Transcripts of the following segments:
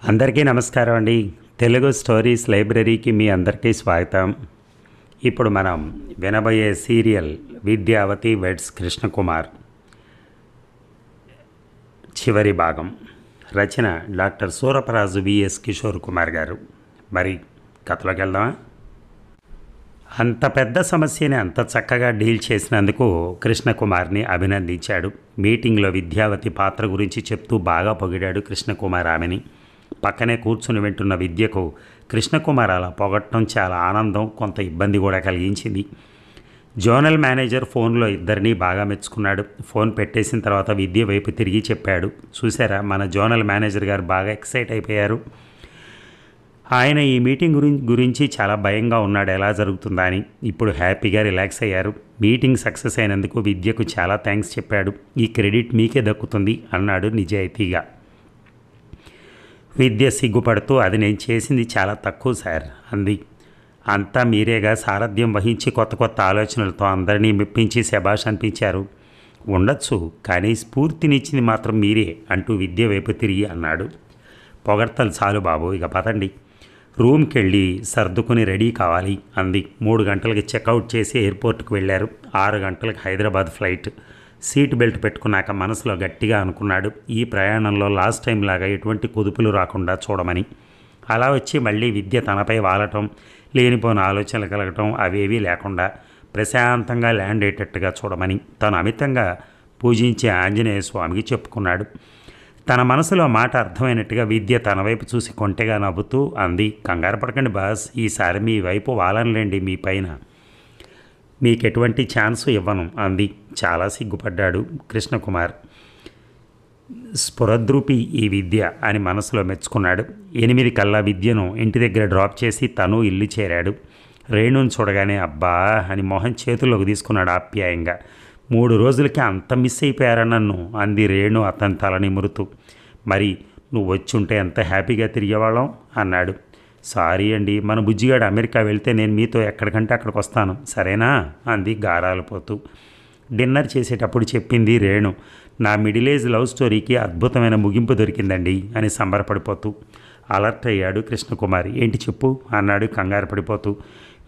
అందరికీ నమస్కారం అండి. తెలుగు స్టోరీస్ లైబ్రరీకి మీ అందరికీ స్వాగతం. ఇప్పుడు మనం వినబోయే సీరియల్ విద్యావతి వెడ్స్ కృష్ణకుమార్ చివరి భాగం. రచన డాక్టర్ సూరపరాజు విఎస్ కిషోర్ కుమార్ గారు. మరి కథలోకి వెళ్దామా? అంత పెద్ద సమస్యని అంత చక్కగా డీల్ చేసినందుకు కృష్ణకుమార్ని అభినందించాడు. మీటింగ్లో విద్యావతి పాత్ర గురించి చెప్తూ బాగా పొగిడాడు కృష్ణకుమార్ ఆమెని. పక్కనే కూర్చుని వింటున్న విద్యకు కృష్ణకుమార్ అలా పొగట్టడం చాలా ఆనందం, కొంత ఇబ్బంది కూడా కలిగించింది. జోనల్ మేనేజర్ ఫోన్లో ఇద్దరినీ బాగా మెచ్చుకున్నాడు. ఫోన్ పెట్టేసిన తర్వాత విద్య వైపు తిరిగి చెప్పాడు, చూసారా మన జోనల్ మేనేజర్ గారు బాగా ఎక్సైట్ అయిపోయారు. ఆయన ఈ మీటింగ్ గురించి చాలా భయంగా ఉన్నాడు, ఎలా జరుగుతుందా అని. ఇప్పుడు హ్యాపీగా రిలాక్స్ అయ్యారు. మీటింగ్ సక్సెస్ అయినందుకు విద్యకు చాలా థ్యాంక్స్ చెప్పాడు. ఈ క్రెడిట్ మీకే దక్కుతుంది అన్నాడు నిజాయితీగా. విద్య సిగ్గుపడుతూ, అది నేను చేసింది చాలా తక్కువ సార్ అంది. అంతా మీరేగా సారథ్యం వహించి కొత్త కొత్త ఆలోచనలతో అందరినీ మెప్పించి శభాష్ అనిపించారు. ఉండొచ్చు, కానీ స్ఫూర్తినిచ్చింది మాత్రం మీరే అంటూ విద్య వైపు తిరిగి అన్నాడు. పొగడ్తలు చాలు బాబు, ఇక పదండి. రూమ్కి వెళ్ళి సర్దుకుని రెడీ కావాలి అంది. 3 గంటలకి చెక్అవుట్ చేసి ఎయిర్పోర్ట్కి వెళ్ళారు. 6 గంటలకు హైదరాబాద్ ఫ్లైట్. సీట్ బెల్ట్ పెట్టుకున్నాక మనసులో గట్టిగా అనుకున్నాడు, ఈ ప్రయాణంలో లాస్ట్ టైం లాగా ఎటువంటి కుదుపులు రాకుండా చూడమని. అలా వచ్చి మళ్ళీ విద్య తనపై వాలటం, లేనిపోని ఆలోచనలు కలగటం అవేవీ లేకుండా ప్రశాంతంగా ల్యాండ్ అయ్యేటట్టుగా చూడమని తను అమితంగా పూజించే ఆంజనేయ స్వామికి చెప్పుకున్నాడు. తన మనసులో మాట అర్థమైనట్టుగా విద్య తన వైపు చూసి కొంటెగా నవ్వుతూ అంది, కంగారు పడకండి బాస్, ఈసారి మీ వైపు వాలనలేండి, మీ పైన మీకు ఎటువంటి ఛాన్సు ఇవ్వను అంది. చాలా సిగ్గుపడ్డాడు కృష్ణకుమార్. స్ఫురద్రూపి ఈ విద్య అని మనసులో మెచ్చుకున్నాడు. 8 కల్లా విద్యను ఇంటి దగ్గర డ్రాప్ చేసి తను ఇల్లు చేరాడు. రేణుని చూడగానే అబ్బా అని మొహం చేతుల్లోకి తీసుకున్నాడు ఆప్యాయంగా. 3 రోజులకి అంత మిస్ అయిపోయారా నన్ను అంది రేణు అతని తల నిమురుతూ. మరి నువ్వు వచ్చుంటే ఎంత హ్యాపీగా తిరిగేవాళ్ళం అన్నాడు. సారీ అండి, మన బుజ్జిగాడు అమెరికా వెళ్తే నేను మీతో ఎక్కడికంటే అక్కడికి వస్తాను, సరేనా అంది గారాలు పోతూ. డిన్నర్ చేసేటప్పుడు చెప్పింది రేణు, నా మిడిల్ ఏజ్ లవ్ స్టోరీకి అద్భుతమైన ముగింపు దొరికిందండి అని సంబరపడిపోతూ. అలర్ట్ అయ్యాడు కృష్ణకుమారి. ఏంటి చెప్పు అన్నాడు కంగారు పడిపోతూ.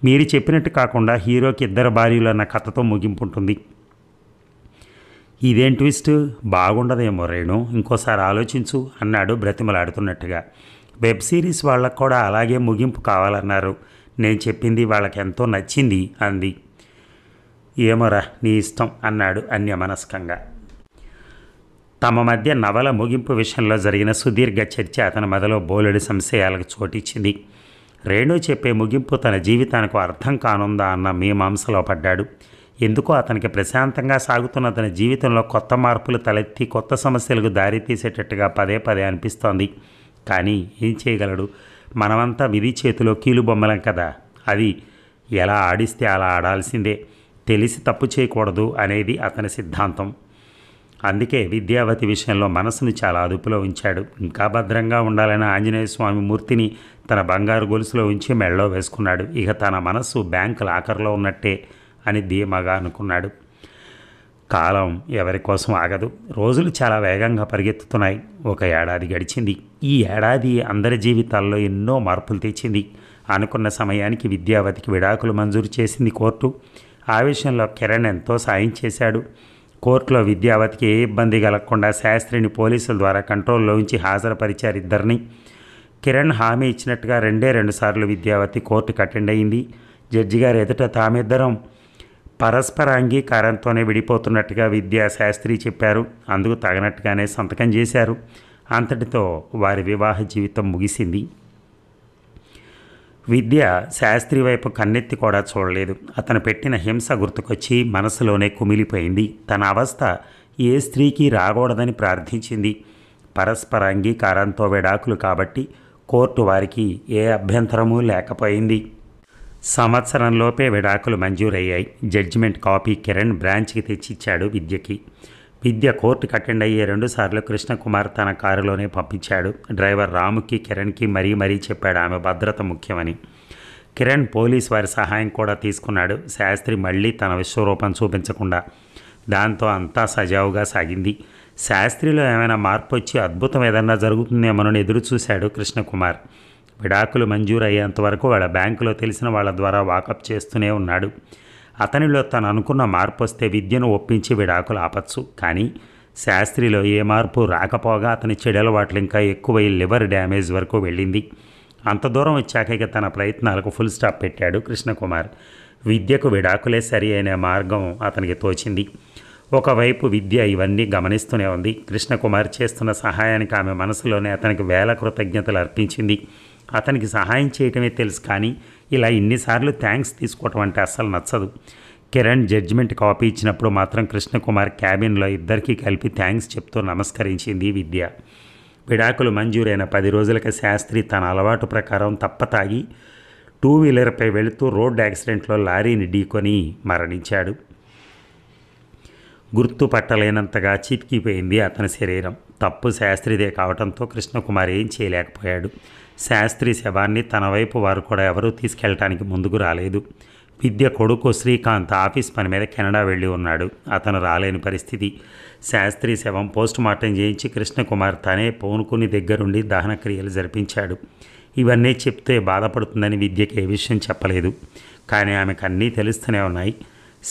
మీరు చెప్పినట్టు కాకుండా హీరోకి 2 భార్యలు అన్న కథతో ముగింపు ఉంటుంది. ఇదేం ట్విస్ట్, బాగుండదేమో రేణు, ఇంకోసారి ఆలోచించు అన్నాడు బ్రతిమలాడుతున్నట్టుగా. వెబ్ సిరీస్ వాళ్ళకు కూడా అలాగే ముగింపు కావాలన్నారు. నేను చెప్పింది వాళ్ళకి ఎంతో నచ్చింది అంది. ఏమోరా నీ ఇష్టం అన్నాడు అన్యమనస్కంగా. తమ మధ్య నవల ముగింపు విషయంలో జరిగిన సుదీర్ఘ చర్చ అతని మెదలో బోలెడు సంశయాలకు చోటిచ్చింది. రేణు చెప్పే ముగింపు తన జీవితానికి అర్థం కానుందా అన్న మీమాంసలో పడ్డాడు. ఎందుకో అతనికి ప్రశాంతంగా సాగుతున్న తన జీవితంలో కొత్త మార్పులు తలెత్తి కొత్త సమస్యలకు దారితీసేటట్టుగా పదే పదే అనిపిస్తోంది. కానీ ఏం చేయగలడు, మనమంతా విధి చేతిలో కీలుబొమ్మలం కదా, అది ఎలా ఆడిస్తే అలా ఆడాల్సిందే, తెలిసి తప్పు చేయకూడదు అనేది అతని సిద్ధాంతం. అందుకే విద్యావతి విషయంలో మనసును చాలా అదుపులో ఉంచాడు. ఇంకా భద్రంగా ఉండాలని ఆంజనేయ స్వామి మూర్తిని తన బంగారు గొలుసులో ఉంచి మెళ్ళలో వేసుకున్నాడు. ఇక తన మనస్సు బ్యాంకు లాకర్లో ఉన్నట్టే అని ధీమాగా అనుకున్నాడు. కాలం ఎవరి కోసం ఆగదు. రోజులు చాలా వేగంగా పరిగెత్తుతున్నాయి. 1 ఏడాది గడిచింది. ఈ ఏడాది అందరి జీవితాల్లో ఎన్నో మార్పులు తెచ్చింది. అనుకున్న సమయానికి విద్యావతికి విడాకులు మంజూరు చేసింది కోర్టు. ఆ విషయంలో కిరణ్ ఎంతో సాయం చేశాడు. కోర్టులో విద్యావతికి ఏ ఇబ్బంది కలగకుండా శాస్త్రిని పోలీసుల ద్వారా కంట్రోల్లో ఉంచి హాజరుపరిచారు ఇద్దరిని. కిరణ్ హామీ ఇచ్చినట్టుగా 2 సార్లు విద్యావతి కోర్టుకు అటెండ్ అయింది. జడ్జి గారు ఎదుట తామిద్దరం పరస్పర అంగీకారంతోనే విడిపోతున్నట్టుగా విద్యా శాస్త్రి చెప్పారు. అందుకు తగినట్టుగానే సంతకం చేశారు. అంతటితో వారి వివాహ జీవితం ముగిసింది. విద్య శాస్త్రి వైపు కన్నెత్తి కూడా చూడలేదు. అతను పెట్టిన హింస గుర్తుకొచ్చి మనసులోనే కుమిలిపోయింది. తన అవస్థ ఏ స్త్రీకి రాకూడదని ప్రార్థించింది. పరస్పర అంగీకారంతో విడాకులు కాబట్టి కోర్టు వారికి ఏ అభ్యంతరమూ లేకపోయింది. సంవత్సరంలోపే విడాకులు మంజూరయ్యాయి. జడ్జిమెంట్ కాపీ కిరణ్ బ్రాంచ్కి తెచ్చిచ్చాడు విద్యకి. విద్య కోర్టుకు అటెండ్ అయ్యే 2 సార్లు కృష్ణకుమార్ తన కారులోనే పంపించాడు. డ్రైవర్ రాముకి కిరణ్కి మరీ చెప్పాడు ఆమె భద్రత ముఖ్యమని. కిరణ్ పోలీస్ వారి సహాయం కూడా తీసుకున్నాడు. శాస్త్రి మళ్ళీ తన విశ్వరూపం చూపించకుండా. దాంతో అంతా సజావుగా సాగింది. శాస్త్రిలో ఏమైనా మార్పు వచ్చి అద్భుతం ఏదన్నా జరుగుతుందేమోనని ఎదురు చూశాడు కృష్ణకుమార్. విడాకులు మంజూరు అయ్యేంత వరకు వాళ్ళ బ్యాంకులో తెలిసిన వాళ్ళ ద్వారా వాకప్ చేస్తూనే ఉన్నాడు. అతనిలో తను అనుకున్న మార్పు వస్తే విద్యను ఒప్పించి విడాకులు ఆపచ్చు. కానీ శాస్త్రిలో ఏ మార్పు రాకపోగా అతని చెడలవాట్లు ఇంకా ఎక్కువై లివర్ డ్యామేజ్ వరకు వెళ్ళింది. అంత దూరం వచ్చాక ఇక తన ప్రయత్నాలకు ఫుల్ స్టాప్ పెట్టాడు కృష్ణకుమార్. విద్యకు విడాకులే సరి అయిన మార్గం అతనికి తోచింది. ఒకవైపు విద్య ఇవన్నీ గమనిస్తూనే ఉంది. కృష్ణకుమార్ చేస్తున్న సహాయానికి ఆమె మనసులోనే అతనికి వేల కృతజ్ఞతలు అర్పించింది. అతనికి సహాయం చేయటమే తెలుసు, కానీ ఇలా ఇన్నిసార్లు థ్యాంక్స్ తీసుకోవటం అంటే అస్సలు నచ్చదు. కిరణ్ జడ్జిమెంట్ కాపీ ఇచ్చినప్పుడు మాత్రం కృష్ణకుమార్ క్యాబిన్లో ఇద్దరికీ కలిపి థ్యాంక్స్ చెప్తూ నమస్కరించింది విద్య. విడాకులు మంజూరైన 10 రోజులకి శాస్త్రి తన అలవాటు ప్రకారం తప్పతాగి 2 వీలర్పై వెళుతూ రోడ్డు యాక్సిడెంట్లో లారీని ఢీకొని మరణించాడు. గుర్తుపట్టలేనంతగా చితికిపోయింది అతని శరీరం. తప్పు శాస్త్రిదే కావడంతో కృష్ణకుమార్ ఏం చేయలేకపోయాడు. శాస్త్రి శవాన్ని తన వైపు వారు కూడా ఎవరూ తీసుకెళ్ళటానికి ముందుకు రాలేదు. విద్య కొడుకు శ్రీకాంత్ ఆఫీస్ పని మీద కెనడా వెళ్ళి ఉన్నాడు. అతను రాలేని పరిస్థితి. శాస్త్రి శవం పోస్టుమార్టం చేయించి కృష్ణకుమార్ తనే పూనుకుని దగ్గరుండి దహనక్రియలు జరిపించాడు. ఇవన్నీ చెప్తే బాధపడుతుందని విద్యకి ఏ విషయం చెప్పలేదు. కానీ ఆమెకు అన్నీ తెలుస్తూనే ఉన్నాయి.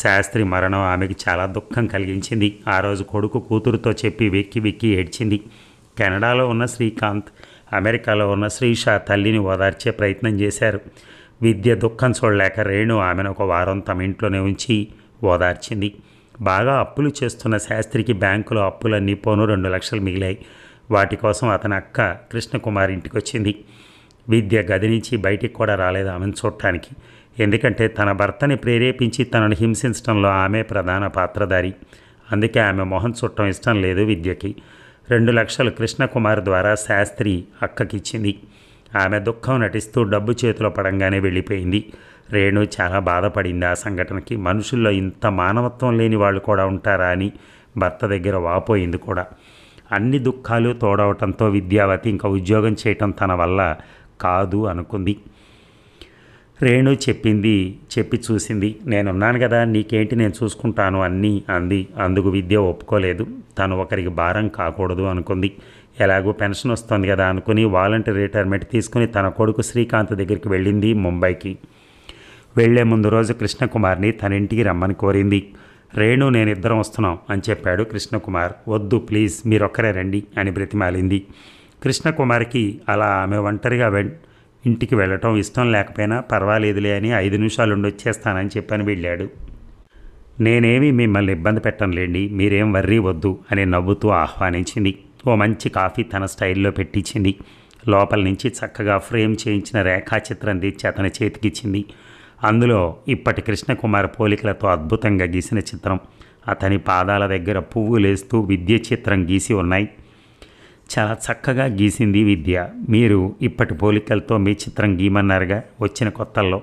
శాస్త్రి మరణం ఆమెకి చాలా దుఃఖం కలిగించింది. ఆ రోజు కొడుకు కూతురుతో చెప్పి వెక్కి వెక్కి ఏడ్చింది. కెనడాలో ఉన్న శ్రీకాంత్, అమెరికాలో ఉన్న శ్రీష తల్లిని ఓదార్చే ప్రయత్నం చేశారు. విద్య దుఃఖం చూడలేక రేణు ఆమెను ఒక వారం తమ ఇంట్లోనే ఉంచి ఓదార్చింది. బాగా అప్పులు చేస్తున్న శాస్త్రికి బ్యాంకులో అప్పులన్నీ పోను 2 లక్షలు మిగిలాయి. వాటి కోసం అతని అక్క కృష్ణకుమార్ ఇంటికి వచ్చింది. విద్య గది నుంచి బయటికి కూడా రాలేదు ఆమెను చూడటానికి. ఎందుకంటే తన భర్తని ప్రేరేపించి తనను హింసించడంలో ఆమె ప్రధాన పాత్రధారి. అందుకే ఆమె మొహం చుట్టం ఇష్టం లేదు విద్యకి. 2 లక్షలు కృష్ణకుమార్ ద్వారా శాస్త్రి అక్కకిచ్చింది. ఆమె దుఃఖం నటిస్తూ డబ్బు చేతిలో పడంగానే వెళ్ళిపోయింది. రేణు చాలా బాధపడింది ఆ సంఘటనకి. మనుషుల్లో ఇంత మానవత్వం లేని వాళ్ళు కూడా ఉంటారా అని భర్త దగ్గర వాపోయింది కూడా. అన్ని దుఃఖాలు తోడవటంతో విద్యావతి ఇంకా ఉద్యోగం చేయటం తన వల్ల కాదు అనుకుంది. రేణు చెప్పి చూసింది. నేనున్నాను కదా, నీకేంటి, నేను చూసుకుంటాను అన్నీ అంది. అందుకు విద్య ఒప్పుకోలేదు. తను ఒకరికి భారం కాకూడదు అనుకుంది. ఎలాగో పెన్షన్ వస్తుంది కదా అనుకుని వాలంటీర్ రిటైర్మెంట్ తీసుకుని తన కొడుకు శ్రీకాంత్ దగ్గరికి వెళ్ళింది ముంబైకి. వెళ్లే ముందు రోజు కృష్ణకుమార్ని తన ఇంటికి రమ్మని కోరింది. రేణు నేను ఇద్దరం వస్తున్నాం అని చెప్పాడు కృష్ణకుమార్. వద్దు ప్లీజ్, మీరొక్కరే రండి అని బ్రతిమాలింది. కృష్ణకుమార్కి అలా ఆమె ఒంటరిగా ఇంటికి వెళ్ళటం ఇష్టం లేకపోయినా పర్వాలేదులే అని 5 నిమిషాలు ఉండి వచ్చేస్తానని చెప్పని వెళ్ళాడు. నేనేమీ మిమ్మల్ని ఇబ్బంది పెట్టనులేండి, మీరేం వర్రీ వద్దు అని నవ్వుతూ ఆహ్వానించింది. ఓ మంచి కాఫీ తన స్టైల్లో పెట్టించింది. లోపల నుంచి చక్కగా ఫ్రేమ్ చేయించిన రేఖాచిత్రం తెచ్చి అతని చేతికిచ్చింది. అందులో ఇప్పటి కృష్ణకుమార్ పోలికలతో అద్భుతంగా గీసిన చిత్రం. అతని పాదాల దగ్గర పువ్వులేస్తూ విద్య చిత్రం గీసి ఉన్నాయి. చాలా చక్కగా గీసింది విద్య. మీరు ఇప్పటి పోలికలతో మీ చిత్రం గీయమన్నారుగా వచ్చిన కొత్తల్లో,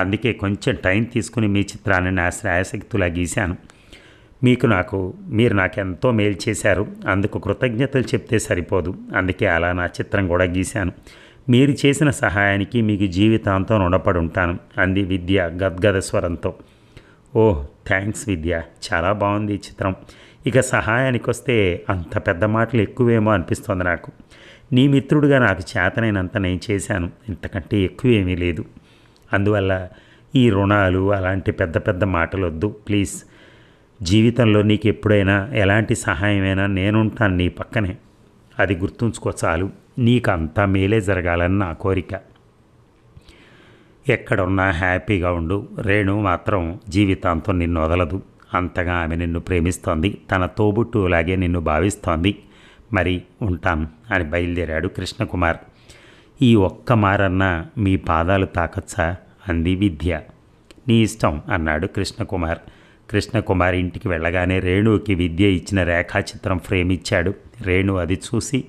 అందుకే కొంచెం టైం తీసుకుని మీ చిత్రాన్ని నా శ్రాయశక్తులా గీశాను. మీరు నాకెంతో మేలు చేశారు, అందుకు కృతజ్ఞతలు చెప్తే సరిపోదు, అందుకే అలా నా చిత్రం కూడా గీశాను. మీరు చేసిన సహాయానికి మీకు జీవితాంతం రుణపడి ఉంటాను అంది విద్య గద్గద స్వరంతో. ఓహ్ థ్యాంక్స్ విద్య, చాలా బాగుంది ఈ చిత్రం. ఇక సహాయానికి వస్తే అంత పెద్ద మాటలు ఎక్కువేమో అనిపిస్తోంది నాకు. నీ మిత్రుడిగా నాకు చేతనైనంత నేను చేశాను, ఇంతకంటే ఎక్కువేమీ లేదు. అందువల్ల ఈ రుణాలు అలాంటి పెద్ద పెద్ద మాటలు వద్దు ప్లీజ్. జీవితంలో నీకు ఎప్పుడైనా ఎలాంటి సహాయమైనా నేనుంటాను నీ పక్కనే, అది గుర్తుంచుకో చాలు. నీకు అంతా మేలే జరగాలని నా కోరిక. ఎక్కడున్నా హ్యాపీగా ఉండు. రేణు మాత్రం జీవితాంతం నిన్ను వదలదు. అంతగా ఆమె నిన్ను ప్రేమిస్తోంది, తన తోబుట్టులాగే నిన్ను భావిస్తోంది. మరి ఉంటాను అని బయలుదేరాడు కృష్ణకుమార్. ఈ ఒక్క మారన్నా మీ పాదాలు తాకచ్చా అంది విద్య. నీ ఇష్టం అన్నాడు కృష్ణకుమార్. కృష్ణకుమార్ ఇంటికి వెళ్ళగానే రేణుకి విద్య ఇచ్చిన రేఖాచిత్రం ఫ్రేమ్ ఇచ్చాడు. రేణు అది చూసి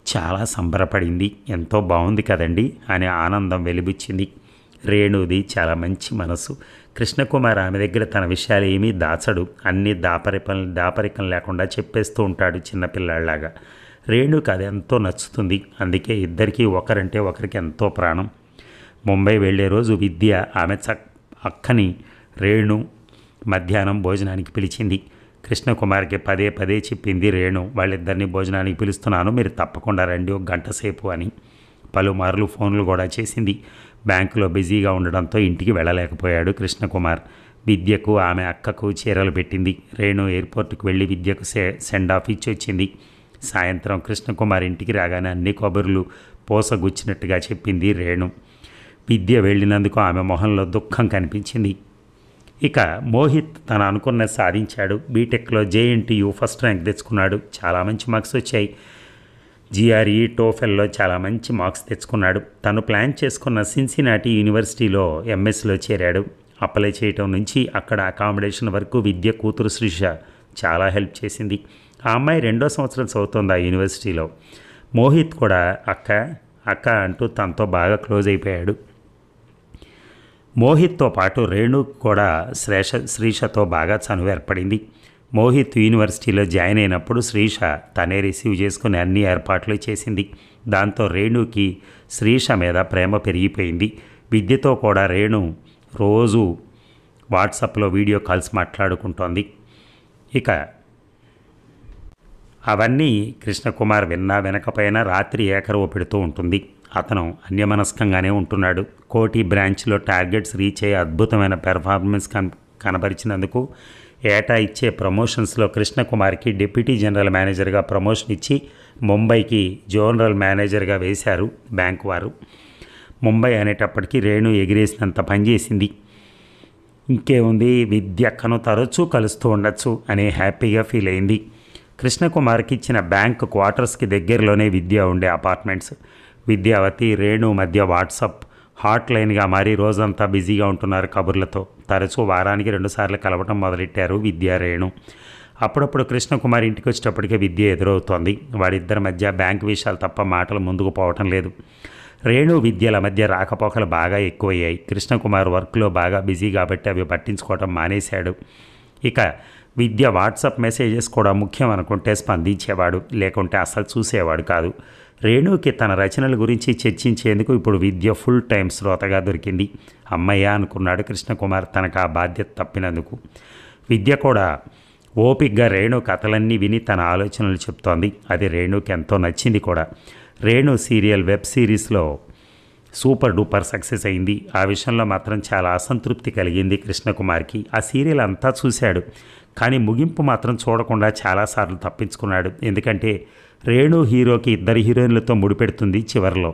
చాలా సంబరపడింది. ఎంతో బాగుంది కదండి అని ఆనందం వెలిబుచ్చింది. రేణుది చాలా మంచి మనసు. కృష్ణకుమార్ ఆమె దగ్గర తన విషయాలు ఏమీ దాచడు, అన్నీ దాపరికం లేకుండా చెప్పేస్తూ ఉంటాడు చిన్నపిల్లాడిలాగా. రేణుకి అది ఎంతో నచ్చుతుంది. అందుకే ఇద్దరికీ ఒకరంటే ఒకరికి ఎంతో ప్రాణం. ముంబై వెళ్ళే రోజు విద్య ఆమె అక్కని రేణు మధ్యాహ్నం భోజనానికి పిలిచింది. కృష్ణకుమార్కి పదే పదే చెప్పింది రేణు. వాళ్ళిద్దరిని భోజనానికి పిలుస్తున్నాను, మీరు తప్పకుండా రండి, ఒక గంట సేపు అని. పలుమార్లు ఫోన్లు కూడా చేసింది. బ్యాంకులో బిజీగా ఉండడంతో ఇంటికి వెళ్ళలేకపోయాడు కృష్ణకుమార్. విద్యకు ఆమె అక్కకు చీరలు పెట్టింది. రేణు ఎయిర్పోర్ట్కి వెళ్ళి విద్యకు సెండ్ ఆఫ్ ఇచ్చి వచ్చింది. సాయంత్రం కృష్ణకుమార్ ఇంటికి రాగానే అన్ని కబుర్లు పోసగుచ్చినట్టుగా చెప్పింది రేణు. విద్య వెళ్ళినందుకు ఆమె మొహంలో దుఃఖం కనిపించింది. ఇక మోహిత్ తను అనుకున్నది సాధించాడు. బీటెక్లో జేఎన్టీయూ ఫస్ట్ ర్యాంక్ తెచ్చుకున్నాడు. చాలా మంచి మార్క్స్ వచ్చాయి. జిఆర్ఈ టోఫెల్లో చాలా మంచి మార్క్స్ తెచ్చుకున్నాడు. తను ప్లాన్ చేసుకున్న సిన్సినాటి యూనివర్సిటీలో ఎంఎస్లో చేరాడు. అప్లై చేయటం నుంచి అక్కడ అకామిడేషన్ వరకు విద్య కూతురు శ్రీష చాలా హెల్ప్ చేసింది. ఆ అమ్మాయి 2వ సంవత్సరం చదువుతోంది ఆ యూనివర్సిటీలో. మోహిత్ కూడా అక్క అక్క అంటూ తనతో బాగా క్లోజ్ అయిపోయాడు. మోహిత్తో పాటు రేణు కూడా శ్రీషతో బాగా చనువు ఏర్పడింది. మోహిత్ యూనివర్సిటీలో జాయిన్ అయినప్పుడు శ్రీష తనే రిసీవ్ చేసుకుని అన్ని ఏర్పాట్లు చేసింది. దాంతో రేణుకి శ్రీష మీద ప్రేమ పెరిగిపోయింది. విద్యతో కూడా రేణు రోజు వాట్సాప్లో వీడియో కాల్స్ మాట్లాడుకుంటోంది. ఇక అవన్నీ కృష్ణకుమార్ విన్నా వినకపోయినా రాత్రి ఏకరవ పెడుతూ ఉంటుంది. అతను అన్యమనస్కంగానే ఉంటున్నాడు. కోటి బ్రాంచ్లో టార్గెట్స్ రీచ్ అయ్యే అద్భుతమైన పెర్ఫార్మెన్స్ కనబరిచినందుకు ఏటా ఇచ్చే ప్రమోషన్స్లో కృష్ణకుమార్కి డిప్యూటీ జనరల్ మేనేజర్గా ప్రమోషన్ ఇచ్చి ముంబైకి జనరల్ మేనేజర్గా వేశారు బ్యాంకు వారు. ముంబై అనేటప్పటికీ రేణు ఎగిరేసినంత పనిచేసింది. ఇంకేముంది, విద్యక్కను తరచూ కలుస్తూ ఉండొచ్చు అని హ్యాపీగా ఫీల్ అయింది. కృష్ణకుమార్కి ఇచ్చిన బ్యాంక్ క్వార్టర్స్కి దగ్గరలోనే విద్య ఉండే అపార్ట్మెంట్స్. విద్యావతి రేణు మధ్య వాట్సాప్ హాట్ లైన్గా మారి రోజంతా బిజీగా ఉంటున్నారు కబుర్లతో. తరచూ వారానికి 2 సార్లు కలవటం మొదలెట్టారు విద్య రేణు. అప్పుడప్పుడు కృష్ణకుమార్ ఇంటికి వచ్చేటప్పటికే విద్య ఎదురవుతోంది. వాడిద్దరి మధ్య బ్యాంక్ విషయాలు తప్ప మాటలు ముందుకు పోవటం లేదు. రేణు విద్యల మధ్య రాకపోకలు బాగా ఎక్కువయ్యాయి. కృష్ణకుమార్ వర్క్లో బాగా బిజీ కాబట్టి అవి పట్టించుకోవటం మానేశాడు. ఇక విద్య వాట్సాప్ మెసేజెస్ కూడా ముఖ్యం అనుకుంటే స్పందించేవాడు, లేకుంటే అసలు చూసేవాడు కాదు. రేణుకి తన రచనల గురించి చర్చించేందుకు ఇప్పుడు విద్య ఫుల్ టైం శ్రోతగా దొరికింది. అమ్మయ్య అనుకున్నాడు కృష్ణకుమార్ తనకు ఆ బాధ్యత తప్పినందుకు. విద్య కూడా ఓపిగ్గా రేణు కథలన్నీ విని తన ఆలోచనలు చెప్తోంది. అది రేణుకి ఎంతో నచ్చింది కూడా. రేణు సీరియల్ వెబ్ సిరీస్లో సూపర్ డూపర్ సక్సెస్ అయింది. ఆ విషయంలో మాత్రం చాలా అసంతృప్తి కలిగింది కృష్ణకుమార్కి. ఆ సీరియల్ అంతా చూశాడు, కానీ ముగింపు మాత్రం చూడకుండా చాలాసార్లు తప్పించుకున్నాడు. ఎందుకంటే రేణు హీరోకి 2 హీరోయిన్లతో ముడిపెడుతుంది చివరిలో.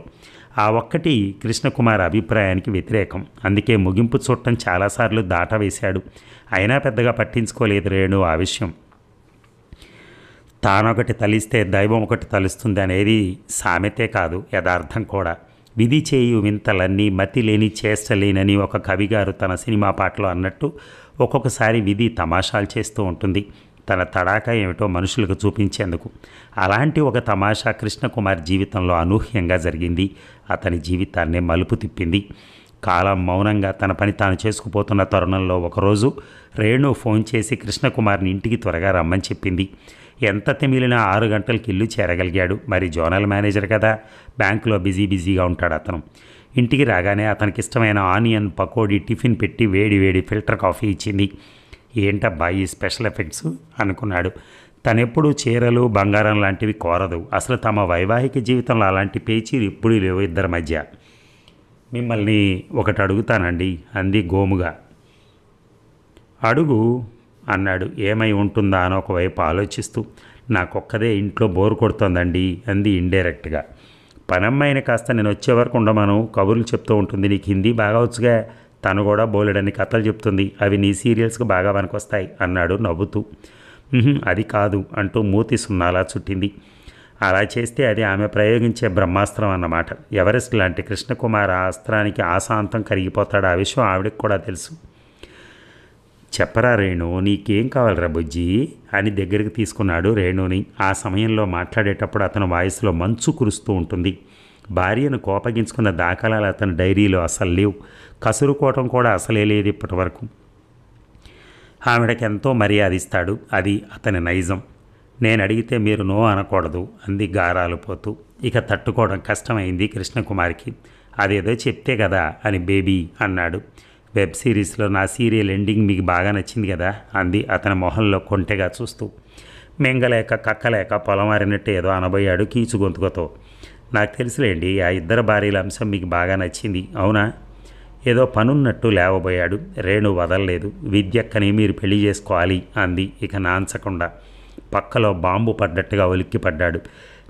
ఆ ఒక్కటి కృష్ణకుమార్ అభిప్రాయానికి వ్యతిరేకం. అందుకే ముగింపు చూడటం చాలాసార్లు దాటవేశాడు. అయినా పెద్దగా పట్టించుకోలేదు రేణు ఆ విషయం. తానొకటి తలిస్తే దైవం ఒకటి తలుస్తుంది అనేది సామెతే కాదు, యథార్థం కూడా. విధి చేయు వింతలన్నీ మతి లేని చేష్టలేనని ఒక కవిగారు తన సినిమా పాటలో అన్నట్టు ఒక్కొక్కసారి విధి తమాషాలు చేస్తూ ఉంటుంది, తన తడాకా ఏమిటో మనుషులకు చూపించేందుకు. అలాంటి ఒక తమాషా కృష్ణకుమార్ జీవితంలో అనూహ్యంగా జరిగింది. అతని జీవితాన్నే మలుపు తిప్పింది. కాలం మౌనంగా తన పని తాను చేసుకుపోతున్న తరుణంలో ఒకరోజు రేణు ఫోన్ చేసి కృష్ణకుమార్ని ఇంటికి త్వరగా రమ్మని చెప్పింది. ఎంత తెమిలినా 6 గంటలకి ఇల్లు చేరగలిగాడు. మరి జోనల్ మేనేజర్ కదా, బ్యాంకులో బిజీగా ఉంటాడు అతను. ఇంటికి రాగానే అతనికి ఇష్టమైన ఆనియన్ పకోడీ టిఫిన్ పెట్టి వేడి వేడి ఫిల్టర్ కాఫీ ఇచ్చింది. ఏంటబ్బా ఈ స్పెషల్ ఎఫెక్ట్స్ అనుకున్నాడు. తనెప్పుడు చీరలు బంగారం లాంటివి కోరదు. అసలు తమ వైవాహిక జీవితంలో అలాంటి పేచీలు ఎప్పుడూ లేవు ఇద్దరి మధ్య. మిమ్మల్ని ఒకటి అడుగుతానండి అంది గోముగా. అడుగు అన్నాడు ఏమై ఉంటుందా అని ఒకవైపు ఆలోచిస్తూ. నాకొక్కదే ఇంట్లో బోరు కొడుతోందండి అంది ఇండైరెక్ట్గా. పనమ్మాయిని కాస్త నేను వచ్చే వరకు ఉండమను, కబుర్లు చెప్తూ ఉంటుంది. నీకు హిందీ బాగా వచ్చుగా, తను కూడా బోలెడని కథలు చెప్తుంది, అవి నీ సీరియల్స్కి బాగా పనికొస్తాయి అన్నాడు నవ్వుతూ. అది కాదు అంటూ మూతి సున్నాలా చుట్టింది. అలా చేస్తే అది ఆమె ప్రయోగించే బ్రహ్మాస్త్రం అన్నమాట. ఎవరెస్ట్ లాంటి కృష్ణకుమార్ ఆ అస్త్రానికి ఆశాంతం కరిగిపోతాడు. ఆ విషయం ఆవిడకి కూడా తెలుసు. చెప్పరా రేణు, నీకేం కావాలరా బుజ్జి అని దగ్గరికి తీసుకున్నాడు రేణుని. ఆ సమయంలో మాట్లాడేటప్పుడు అతని వాయిస్లో మంచు కురుస్తూ ఉంటుంది. భార్యను కోపగించుకున్న దాఖలాలు అతని డైరీలో అసలు లేవు. కసురుకోవటం కూడా అసలే లేదు ఇప్పటి వరకు. ఆవిడకి ఎంతో మర్యాద ఇస్తాడు, అది అతని నైజం. నేను అడిగితే మీరు నో అనకూడదు అంది గారాలు పోతూ. ఇక తట్టుకోవడం కష్టమైంది కృష్ణకుమార్కి. అదేదో చెప్తే కదా అని బేబీ అన్నాడు. వెబ్ సిరీస్లో నా సీరియల్ ఎండింగ్ మీకు బాగా నచ్చింది కదా అంది అతని మొహంలో కొంటెగా చూస్తూ. మింగలేక కక్కలేక పొలం మారినట్టు ఏదో అనబోయాడు కీచు గొంతుకతో. నాకు తెలుసులేండి, ఆ ఇద్దరు భార్యల అంశం మీకు బాగా నచ్చింది అవునా? ఏదో పనున్నట్టు లేవబోయాడు. రేణు వదలలేదు. విద్యక్కని మీరు పెళ్లి చేసుకోవాలి అంది ఇక నాంచకుండా. పక్కలో బాంబు పడ్డట్టుగా ఉలిక్కిపడ్డాడు.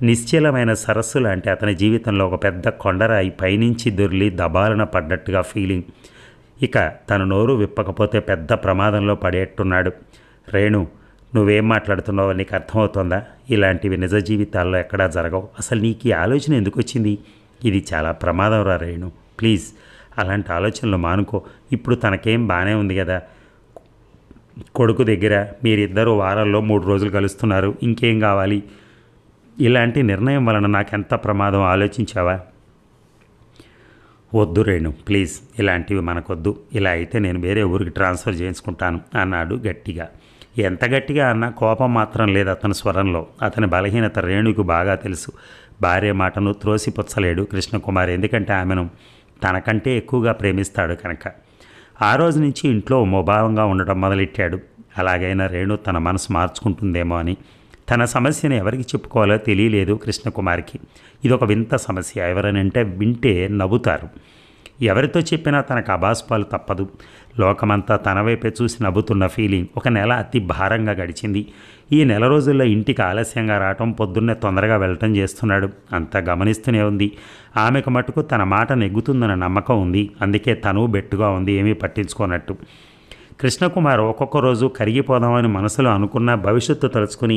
నిశ్చలమైన సరస్సు లాంటి అతని జీవితంలో ఒక పెద్ద కొండరాయి పైనుంచి దొర్లి దబాలన పడ్డట్టుగా ఫీలింగ్. ఇక తన నోరు విప్పకపోతే పెద్ద ప్రమాదంలో పడేట్టున్నాడు. రేణు, నువ్వేం మాట్లాడుతున్నావో నీకు అర్థమవుతోందా? ఇలాంటివి నిజ జీవితాల్లో ఎక్కడా జరగవు. అసలు నీకు ఈ ఆలోచన ఎందుకు వచ్చింది? ఇది చాలా ప్రమాదం రా రేణు. ప్లీజ్ అలాంటి ఆలోచనలు మానుకో. ఇప్పుడు తనకేం బాగానే ఉంది కదా కొడుకు దగ్గర. మీరిద్దరూ వారాల్లో 3 రోజులు కలుస్తున్నారు. ఇంకేం కావాలి? ఇలాంటి నిర్ణయం వలన నాకెంత ప్రమాదం ఆలోచించావా? వద్దు రేణు, ప్లీజ్ ఇలాంటివి మనకొద్దు. ఇలా అయితే నేను వేరే ఊరికి ట్రాన్స్ఫర్ చేయించుకుంటాను అన్నాడు గట్టిగా. ఎంత గట్టిగా అన్నా కోపం మాత్రం లేదు అతని స్వరంలో. అతని బలహీనత రేణుకు బాగా తెలుసు. భార్య మాటను త్రోసిపుచ్చలేడు కృష్ణకుమార్, ఎందుకంటే ఆమెను తనకంటే ఎక్కువగా ప్రేమిస్తాడు కనుక. ఆ రోజు నుంచి ఇంట్లో ముభావంగా ఉండటం మొదలెట్టాడు. అలాగైనా రేణు తన మనసు మార్చుకుంటుందేమో అని. తన సమస్యను ఎవరికి చెప్పుకోవాలో తెలియలేదు కృష్ణకుమార్కి. ఇదొక వింత సమస్య. ఎవరనంటే వింటే నవ్వుతారు. ఎవరితో చెప్పినా తనకు అబాస్పాలు తప్పదు. లోకమంతా తన వైపే చూసి నవ్వుతున్న ఫీలింగ్. ఒక నెల అతి భారంగా గడిచింది. ఈ నెల రోజుల్లో ఇంటికి ఆలస్యంగా రావటం, పొద్దున్నే తొందరగా వెళ్ళటం చేస్తున్నాడు. అంతా గమనిస్తూనే ఉంది. ఆమెకు మటుకు తన మాట నెగ్గుతుందన్న నమ్మకం ఉంది. అందుకే తను బెట్టుగా ఉంది, ఏమీ పట్టించుకోనట్టు. కృష్ణకుమార్ ఒక్కొక్క రోజు కరిగిపోదామని మనసులో అనుకున్న భవిష్యత్తు తలుచుకుని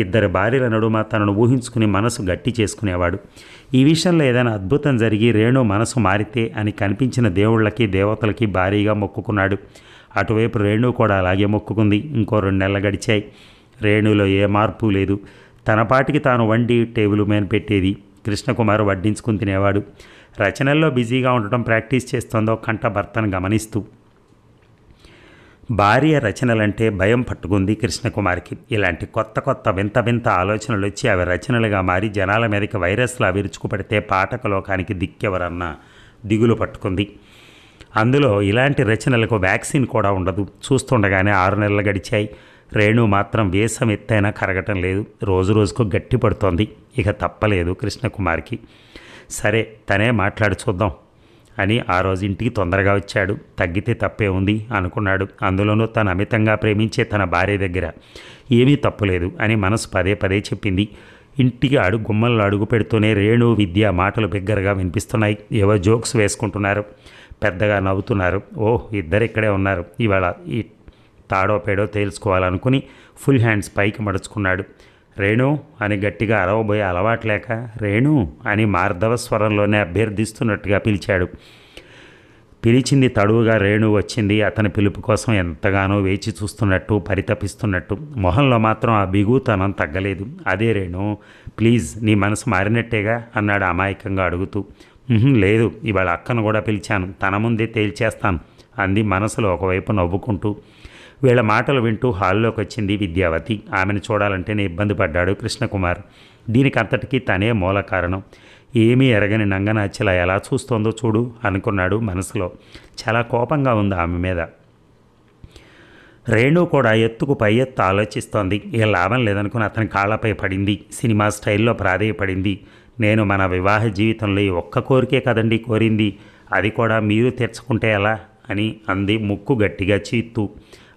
ఇద్దరి భార్యల నడుమ తనను ఊహించుకుని మనసు గట్టి చేసుకునేవాడు. ఈ విషయంలో ఏదైనా అద్భుతం జరిగి రేణు మనసు మారితే అని కనిపించిన దేవుళ్ళకి దేవతలకి భారీగా మొక్కుకున్నాడు. అటువైపు రేణు కూడా అలాగే మొక్కుకుంది. ఇంకో 2 నెలలు గడిచాయి. రేణులో ఏ మార్పు లేదు. తన పాటికి తాను వండి టేబుల్ మీద పెట్టేది. కృష్ణకుమార్ వడ్డించుకుని తినేవాడు. రచనల్లో బిజీగా ఉండటం ప్రాక్టీస్ చేస్తోందో కంట భర్తను గమనిస్తూ. భార్య రచనలంటే భయం పట్టుకుంది కృష్ణకుమార్కి. ఇలాంటి కొత్త కొత్త వింత వింత ఆలోచనలు వచ్చి అవి రచనలుగా మారి జనాల మీదకి వైరస్లా విరుచుకుపడితే పాఠక లోకానికి దిక్కెవరన్న దిగులు పట్టుకుంది. అందులో ఇలాంటి రచనలకు వ్యాక్సిన్ కూడా ఉండదు. చూస్తుండగానే 6 నెలలు గడిచాయి. రేణు మాత్రం వేసం ఎత్తైనా కరగటం లేదు. రోజు రోజుకు గట్టి పడుతోంది. ఇక తప్పలేదు కృష్ణకుమార్కి. సరే తనే మాట్లాడి చూద్దాం అని ఆ రోజు ఇంటికి తొందరగా వచ్చాడు. తగ్గితే తప్పే ఉంది అనుకున్నాడు. అందులోనూ తను అమితంగా ప్రేమించే తన భార్య దగ్గర ఏమీ తప్పులేదు అని మనసు పదే పదే చెప్పింది. ఇంటికి గుమ్మల్లో అడుగు పెడుతూనే రేణు, విద్య మాటలు బిగ్గరగా వినిపిస్తున్నాయి. ఏవో జోక్స్ వేసుకుంటున్నారు. పెద్దగా నవ్వుతున్నారు. ఇద్దరు ఇక్కడే ఉన్నారు. ఇవాళ ఈ తాడో పేడో తేల్చుకోవాలనుకుని ఫుల్ హ్యాండ్స్ పైకి మడుచుకున్నాడు. రేణు అని గట్టిగా అరవబోయే అలవాట్లేక రేణు అని మార్ధవ స్వరంలోనే అభ్యర్థిస్తున్నట్టుగా పిలిచాడు. పిలిచింది తడువుగా రేణు వచ్చింది. అతని పిలుపు కోసం ఎంతగానో వేచి చూస్తున్నట్టు, పరితపిస్తున్నట్టు. మొహంలో మాత్రం ఆ బిగుతనం తగ్గలేదు. అదే రేణు, ప్లీజ్ నీ మనసు మారినట్టేగా అన్నాడు అమాయకంగా అడుగుతూ. లేదు, ఇవాళ అక్కను కూడా పిలిచాను, తన ముందే తేల్చేస్తాను అంది మనసులో ఒకవైపు నవ్వుకుంటూ. వీళ్ళ మాటలు వింటూ హాల్లోకి వచ్చింది విద్యావతి. ఆమెను చూడాలంటేనే ఇబ్బంది పడ్డాడు కృష్ణకుమార్. దీనికి అంతటికీ తనే మూల కారణం. ఏమీ ఎరగని నంగనాచిలా ఎలా చూస్తోందో చూడు అనుకున్నాడు మనసులో. చాలా కోపంగా ఉంది ఆమె మీద. రేణు కూడా ఎత్తుకు పై ఎత్తు ఆలోచిస్తోంది. ఏ లాభం లేదనుకుని అతని కాళ్లపై పడింది. సినిమా స్టైల్లో ప్రాధేయపడింది. నేను మన వివాహ జీవితంలో ఈ ఒక్క కోరికే కదండి కోరింది, అది కూడా మీరు తెచ్చుకుంటే ఎలా అని అంది ముక్కు గట్టిగా చీత్తూ.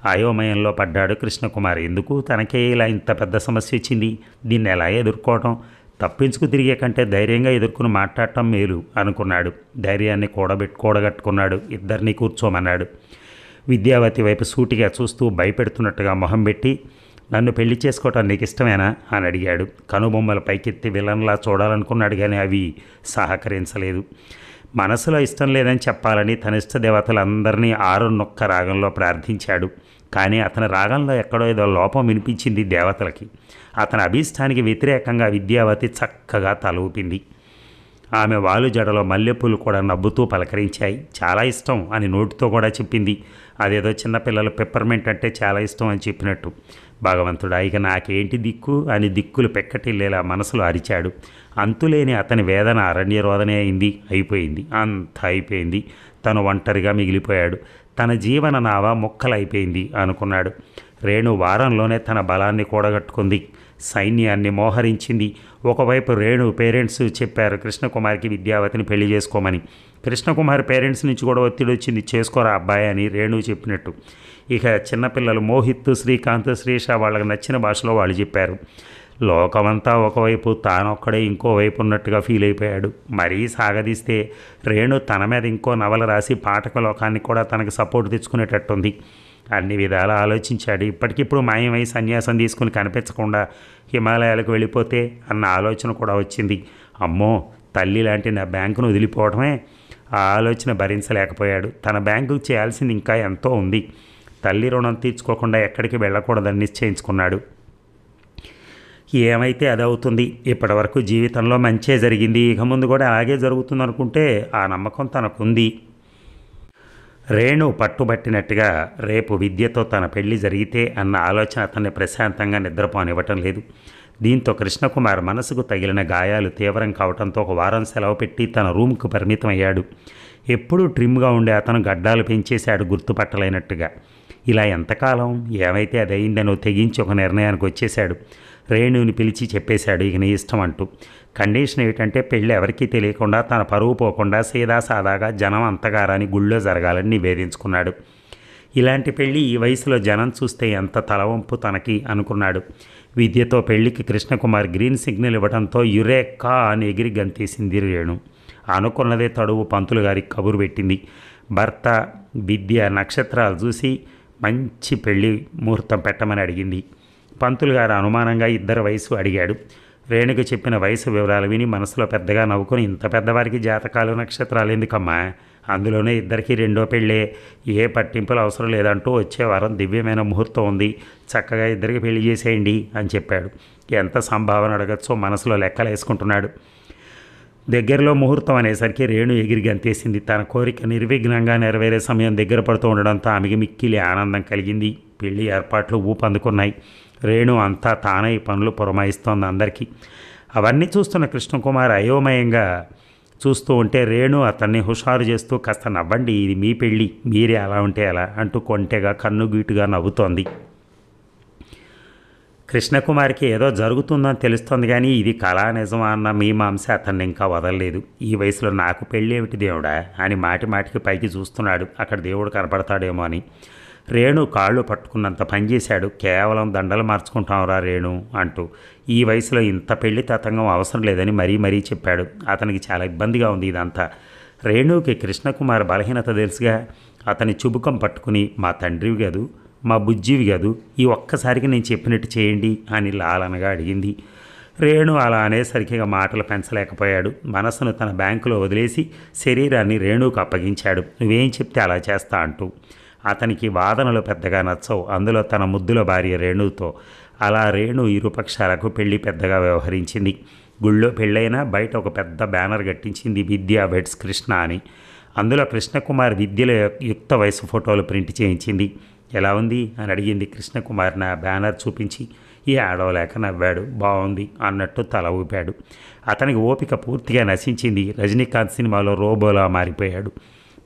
అయోమయంలో పడ్డాడు కృష్ణకుమార్. ఎందుకు తనకే ఇలా ఇంత పెద్ద సమస్య వచ్చింది? దీన్ని ఎలా ఎదుర్కోవటం? తప్పించుకు తిరిగే కంటే ధైర్యంగా ఎదుర్కొని మాట్లాడటం మేలు అనుకున్నాడు. ధైర్యాన్ని కూడగట్టుకున్నాడు. ఇద్దరిని కూర్చోమన్నాడు. విద్యావతి వైపు సూటిగా చూస్తూ భయపెడుతున్నట్టుగా మొహం పెట్టి, నన్ను పెళ్లి చేసుకోవటం నీకు ఇష్టమేనా అని అడిగాడు. కనుబొమ్మల పైకెత్తి విలన్లా చూడాలనుకున్నాడు, కానీ అవి సహకరించలేదు. మనసులో ఇష్టం లేదని చెప్పాలని తన ఇష్టదేవతలందరినీ 6 రాగంలో ప్రార్థించాడు. కానీ అతని రాగంలో ఎక్కడో ఏదో లోపం వినిపించింది దేవతలకి. అతని అభీష్టానికి వ్యతిరేకంగా విద్యావతి చక్కగా తల ఊపింది. ఆమె వాలు జడలో మల్లెపూలు కూడా నవ్వుతూ పలకరించాయి. చాలా ఇష్టం అని నోటితో కూడా చెప్పింది. అదేదో చిన్నపిల్లలు పెప్పర్మెంట్ అంటే చాలా ఇష్టం అని చెప్పినట్టు. భగవంతుడా, ఇక నాకేంటి దిక్కు అని దిక్కులు పెక్కటిల్లేలా మనసులో అరిచాడు. అంతులేని అతని వేదన అరణ్యరోదనే అయిపోయింది. అంత అయిపోయింది. తను ఒంటరిగా మిగిలిపోయాడు. తన జీవన నావ ముక్కలైపోయింది అనుకున్నాడు. రేణు వారంలోనే తన బలాన్ని కూడగట్టుకుంది, సైన్యాన్ని మోహరించింది. ఒకవైపు రేణు పేరెంట్స్ చెప్పారు కృష్ణకుమార్కి విద్యావతిని పెళ్లి చేసుకోమని. కృష్ణకుమార్ పేరెంట్స్ నుంచి కూడా ఒత్తిడి వచ్చింది, చేసుకోరా అబ్బాయి అని రేణు చెప్పినట్టు. ఇక చిన్నపిల్లలు మోహిత్, శ్రీకాంత్, శ్రీష వాళ్ళకి నచ్చిన భాషలో వాళ్ళు చెప్పారు. లోకమంతా ఒకవైపు, తానొక్కడే ఇంకోవైపు ఉన్నట్టుగా ఫీల్ అయిపోయాడు. మరీ సాగదీస్తే రేణు తన మీద ఇంకో నవల రాసి పాఠక లోకాన్ని కూడా తనకు సపోర్ట్ తెచ్చుకునేటట్టుంది. అన్ని విధాలా ఆలోచించాడు. ఇప్పటికిప్పుడు మాయమై సన్యాసం తీసుకుని కనిపించకుండా హిమాలయాలకు వెళ్ళిపోతే అన్న ఆలోచన కూడా వచ్చింది. అమ్మో, తల్లి లాంటి నా బ్యాంకును వదిలిపోవడమే. ఆ ఆలోచన భరించలేకపోయాడు. తన బ్యాంకుకు చేయాల్సింది ఇంకా ఎంతో ఉంది. తల్లి రుణం తీర్చుకోకుండా ఎక్కడికి వెళ్ళకూడదని నిశ్చయించుకున్నాడు. ఏమైతే అదవుతుంది. ఇప్పటివరకు జీవితంలో మంచే జరిగింది, ఇక ముందు కూడా అలాగే జరుగుతుంది అనుకుంటే ఆ నమ్మకం తనకుంది. రేణు పట్టుబట్టినట్టుగా రేపు విద్యతో తన పెళ్లి జరిగితే అన్న ఆలోచన అతన్ని ప్రశాంతంగా నిద్రపోనివ్వటం లేదు. దీంతో కృష్ణకుమార్ మనసుకు తగిలిన గాయాలు తీవ్రం కావడంతో ఒక వారం సెలవు పెట్టి తన రూమ్కు పరిమితం అయ్యాడు. ఎప్పుడూ ట్రిమ్గా ఉండే అతను గడ్డాలు పెంచేశాడు గుర్తుపట్టలేనట్టుగా. ఇలా ఎంతకాలం, ఏమైతే అది అయిందనో తెగించి ఒక నిర్ణయానికి వచ్చేశాడు. రేణుని పిలిచి చెప్పేశాడు, ఇక నీ ఇష్టం అంటూ. కండిషన్ ఏమిటంటే పెళ్ళి ఎవరికీ తెలియకుండా, తన పరువు పోకుండా సాదాగా జనం అంతగారాని గుళ్ళో జరగాలని నివేదించుకున్నాడు. ఇలాంటి పెళ్ళి ఈ వయసులో జనం చూస్తే ఎంత తలవంపు తనకి అనుకున్నాడు. విద్యతో పెళ్లికి కృష్ణకుమార్ గ్రీన్ సిగ్నల్ ఇవ్వడంతో యురేకా అని ఎగిరి గంతేసింది రేణు. అనుకున్నదే తడువు పంతులు గారికి కబురు పెట్టింది. భర్త విద్య నక్షత్రాలు చూసి మంచి పెళ్లి ముహూర్తం పెట్టమని అడిగింది. పంతులు గారు అనుమానంగా ఇద్దరు వయసు అడిగాడు. రేణుకు చెప్పిన వయసు వివరాలు విని మనసులో పెద్దగా నవ్వుకొని, ఇంత పెద్దవారికి జాతకాలు నక్షత్రాలు ఎందుకమ్మా, అందులోనే ఇద్దరికి రెండో పెళ్ళే, ఏ పట్టింపులు అవసరం లేదంటూ వచ్చే వారం దివ్యమైన ముహూర్తం ఉంది, చక్కగా ఇద్దరికి పెళ్లి చేసేయండి అని చెప్పాడు. ఎంత సంభావన అడగచ్చో మనసులో లెక్కలు వేసుకుంటున్నాడు. దగ్గరలో ముహూర్తం అనేసరికి రేణు ఎగిరి గంతేసింది. తన కోరిక నిర్విఘ్నంగా నెరవేరే సమయం దగ్గర పడుతూ ఉండడంతో ఆమెకి మిక్కిలి ఆనందం కలిగింది. పెళ్లి ఏర్పాట్లు ఊపందుకున్నాయి. రేణు అంతా తానై పనులు పురమాయిస్తోంది అందరికీ. అవన్నీ చూస్తున్న కృష్ణకుమార్ అయోమయంగా చూస్తూ ఉంటే రేణు అతన్ని హుషారు చేస్తూ, కాస్త నవ్వండి, ఇది మీ పెళ్ళి, మీరే అలా ఉంటే ఎలా అంటూ కొంటెగా కన్నుగీటుగా నవ్వుతోంది. కృష్ణకుమార్కి ఏదో జరుగుతుందని తెలుస్తోంది, కానీ ఇది కళా నిజమా అన్న మీమాంస అతన్ని ఇంకా వదలలేదు. ఈ వయసులో నాకు పెళ్ళి ఏమిటి దేవుడా అని మాటికి పైకి చూస్తున్నాడు, అక్కడ దేవుడు కనపడతాడేమో అని. రేణు కాళ్ళు పట్టుకున్నంత పనిచేశాడు. కేవలం దండలు మార్చుకుంటాంరా రేణు అంటూ. ఈ వయసులో ఇంత పెళ్లి తతంగం అవసరం లేదని మరీ చెప్పాడు. అతనికి చాలా ఇబ్బందిగా ఉంది ఇదంతా. రేణుకి కృష్ణకుమార్ బలహీనత తెలుసుగా. అతని చుబుకం పట్టుకుని, మా తండ్రివి కాదు, మా బుజ్జివి కాదు, ఈ ఒక్కసారికి నేను చెప్పినట్టు చేయండి అని లాలనగా అడిగింది. రేణు అలా అనేసరికి మాటలు పెంచలేకపోయాడు. మనసును తన బ్యాంకులో వదిలేసి శరీరాన్ని రేణుకు అప్పగించాడు. నువ్వేం చెప్తే అలా చేస్తా అంటూ. అతనికి వాదనలు పెద్దగా నచ్చవు, అందులో తన ముద్దుల భార్య రేణుతో. అలా రేణు ఇరుపక్షాలకు పెళ్లి పెద్దగా వ్యవహరించింది. గుళ్ళో పెళ్ళైనా బయట ఒక పెద్ద బ్యానర్ కట్టించింది, విద్యా వెడ్స్ కృష్ణ అని. అందులో కృష్ణకుమార్ విద్యల యుక్త వయసు ఫోటోలు ప్రింట్ చేయించింది. ఎలా ఉంది అని అడిగింది కృష్ణకుమార్ నా బ్యానర్ చూపించి. ఈ ఆడవలేక నవ్వాడు. బాగుంది అన్నట్టు తల ఊపాడు. అతనికి ఓపిక పూర్తిగా నశించింది. రజనీకాంత్ సినిమాలో రోబోలా మారిపోయాడు.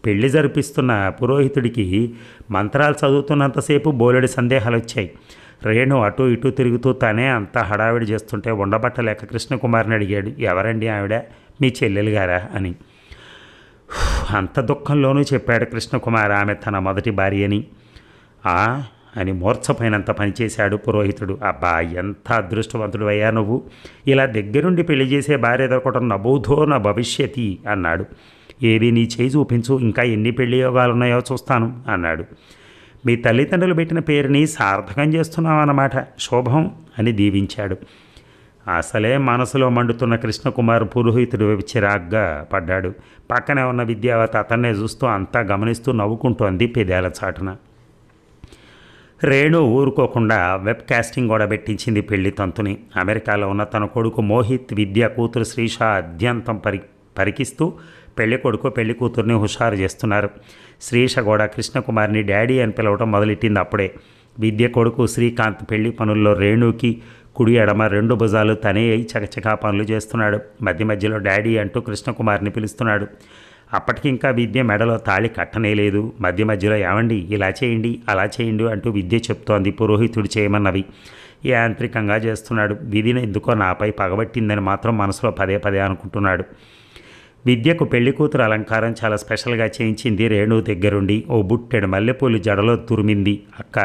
పెళ్లి జరిపిస్తున్న పురోహితుడికి మంత్రాలు చదువుతున్నంతసేపు బోలెడు సందేహాలు వచ్చాయి. రేణు అటు ఇటు తిరుగుతూ తనే అంతా హడావిడి చేస్తుంటే ఉండబట్టలేక కృష్ణకుమార్ని అడిగాడు, ఎవరండి ఆవిడ, మీ చెల్లెలు గారా అని. అంత దుఃఖంలోనూ చెప్పాడు కృష్ణకుమార్ ఆమె తన మొదటి భార్య అని. అని మూర్ఛపోయినంత పనిచేశాడు పురోహితుడు. అబ్బా, ఎంత అదృష్టవంతుడు అయ్యా నువ్వు, ఇలా దగ్గరుండి పెళ్లి చేసే భార్య దొరకటం నబోధో నా భవిష్యతి అన్నాడు. ఏది నీ చేయి చూపించు, ఇంకా ఎన్ని పెళ్లి యోగాలు ఉన్నాయో చూస్తాను అన్నాడు. మీ తల్లిదండ్రులు పెట్టిన పేరుని సార్థకం చేస్తున్నావు అన్నమాట, శోభం అని దీవించాడు. అసలే మనసులో మండుతున్న కృష్ణకుమార్ పురోహితుడు చిరాగ్గా పడ్డాడు. పక్కనే ఉన్న విద్యావతి అతన్నే చూస్తూ అంతా గమనిస్తూ నవ్వుకుంటోంది పెదాల చాటున. రేణు ఊరుకోకుండా వెబ్ కాస్టింగ్ కూడా పెట్టించింది పెళ్లి తంతుని. అమెరికాలో ఉన్న తన కొడుకు మోహిత్, విద్య కూతురు శ్రీష అద్యంతం పరికిస్తూ పెళ్లి కొడుకు పెళ్లి కూతుర్ని హుషారు చేస్తున్నారు. శ్రీష కూడా కృష్ణకుమార్ని డాడీ అని పిలవటం మొదలెట్టింది అప్పుడే. విద్య కొడుకు శ్రీకాంత్ పెళ్లి పనుల్లో రేణుకి కుడి ఎడమ రెండు భుజాలు తనే అయి చకచకా పనులు చేస్తున్నాడు. మధ్యలో డాడీ అంటూ కృష్ణకుమార్ని పిలుస్తున్నాడు. అప్పటికి ఇంకా విద్య మెడలో తాళి కట్టనేలేదు. మధ్య మధ్యలో ఏమండి ఇలా చేయండి అలా చేయండి అంటూ విద్య చెప్తోంది పురోహితుడు చేయమన్నవి. యాంత్రికంగా చేస్తున్నాడు. విధిని ఎందుకో నాపై పగబట్టిందని మాత్రం మనసులో పదే పదే అనుకుంటున్నాడు. విద్యకు పెళ్లి కూతురు అలంకారం చాలా స్పెషల్గా చేయించింది రేణు దగ్గరుండి. ఓ బుట్టెడు మల్లెపూలు జడలో తురిమింది. అక్క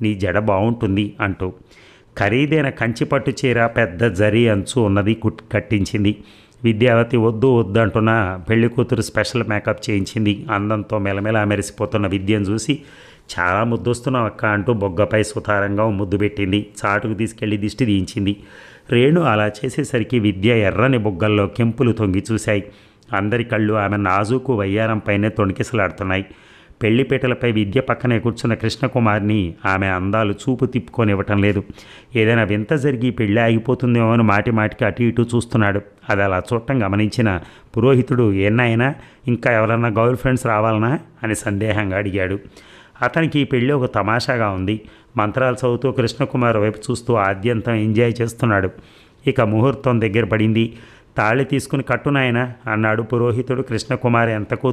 నీ జడ బాగుంటుంది అంటూ ఖరీదైన కంచిపట్టు చీర పెద్ద జరీ అంచు ఉన్నది కట్టించింది. విద్యావతి వద్దు వద్దు అంటున్న పెళ్లి కూతురు స్పెషల్ మేకప్ చేయించింది. అందంతో మెలమెలా మెరిసిపోతున్న విద్యను చూసి చాలా ముద్దొస్తున్నావు అక్క అంటూ బొగ్గపై సుతారంగా ముద్దు పెట్టింది. చాటుకు తీసుకెళ్లి దిష్టి తీయించింది. రేణు అలా చేసేసరికి విద్య ఎర్రని బొగ్గల్లో కెంపులు తొంగి చూశాయి. అందరి కళ్ళు ఆమె నాజూకు వయ్యారంపైనే తొణికిసలాడుతున్నాయి. పెళ్లిపేటలపై విద్య పక్కనే కూర్చున్న కృష్ణకుమార్ని ఆమె అందాలు చూపు తిప్పుకొనివ్వటం లేదు. ఏదైనా వింత జరిగి పెళ్ళి ఆగిపోతుందేమో అని మాటి మాటికి అటు ఇటు చూస్తున్నాడు. అది అలా చూడటం గమనించిన పురోహితుడు ఏనాయనా ఇంకా ఎవరన్నా గర్ల్ ఫ్రెండ్స్ రావాలనా అని సందేహంగా అడిగాడు. అతనికి ఈ పెళ్ళి ఒక తమాషాగా ఉంది. మంత్రాలు చదువుతూ కృష్ణకుమార్ వైపు చూస్తూ ఆద్యంతం ఎంజాయ్ చేస్తున్నాడు. ఇక ముహూర్తం దగ్గర పడింది. తాళి తీసుకుని కట్టునాయనా అన్నాడు పురోహితుడు. కృష్ణకుమార్ ఎంతకో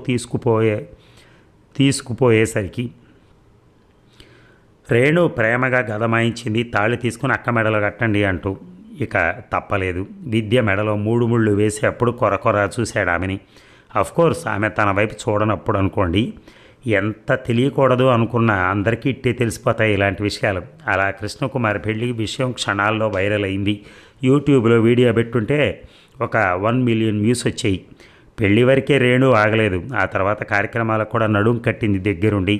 తీసుకుపోయేసరికి రేణు ప్రేమగా గదమాయించింది. తాళి తీసుకుని అక్క మెడలో కట్టండి అంటూ. ఇక తప్పలేదు. విద్య మెడలో 3 ముళ్ళు వేసి అప్పుడు కొరకొర చూశాడు ఆమెని. అఫ్కోర్స్ ఆమె తన వైపు చూడనప్పుడు అనుకోండి. ఎంత తెలియకూడదు అనుకున్నా అందరికీ ఇట్టే తెలిసిపోతాయి ఇలాంటి విషయాలు. అలా కృష్ణకుమార్ పెళ్లి విషయం క్షణాల్లో వైరల్ అయింది. యూట్యూబ్లో వీడియో పెట్టుంటే ఒక 1 మిలియన్ వ్యూస్ వచ్చాయి. పెళ్లి వరకే రేణు ఆగలేదు. ఆ తర్వాత కార్యక్రమాలకు కూడా నడుం కట్టింది దగ్గరుండి.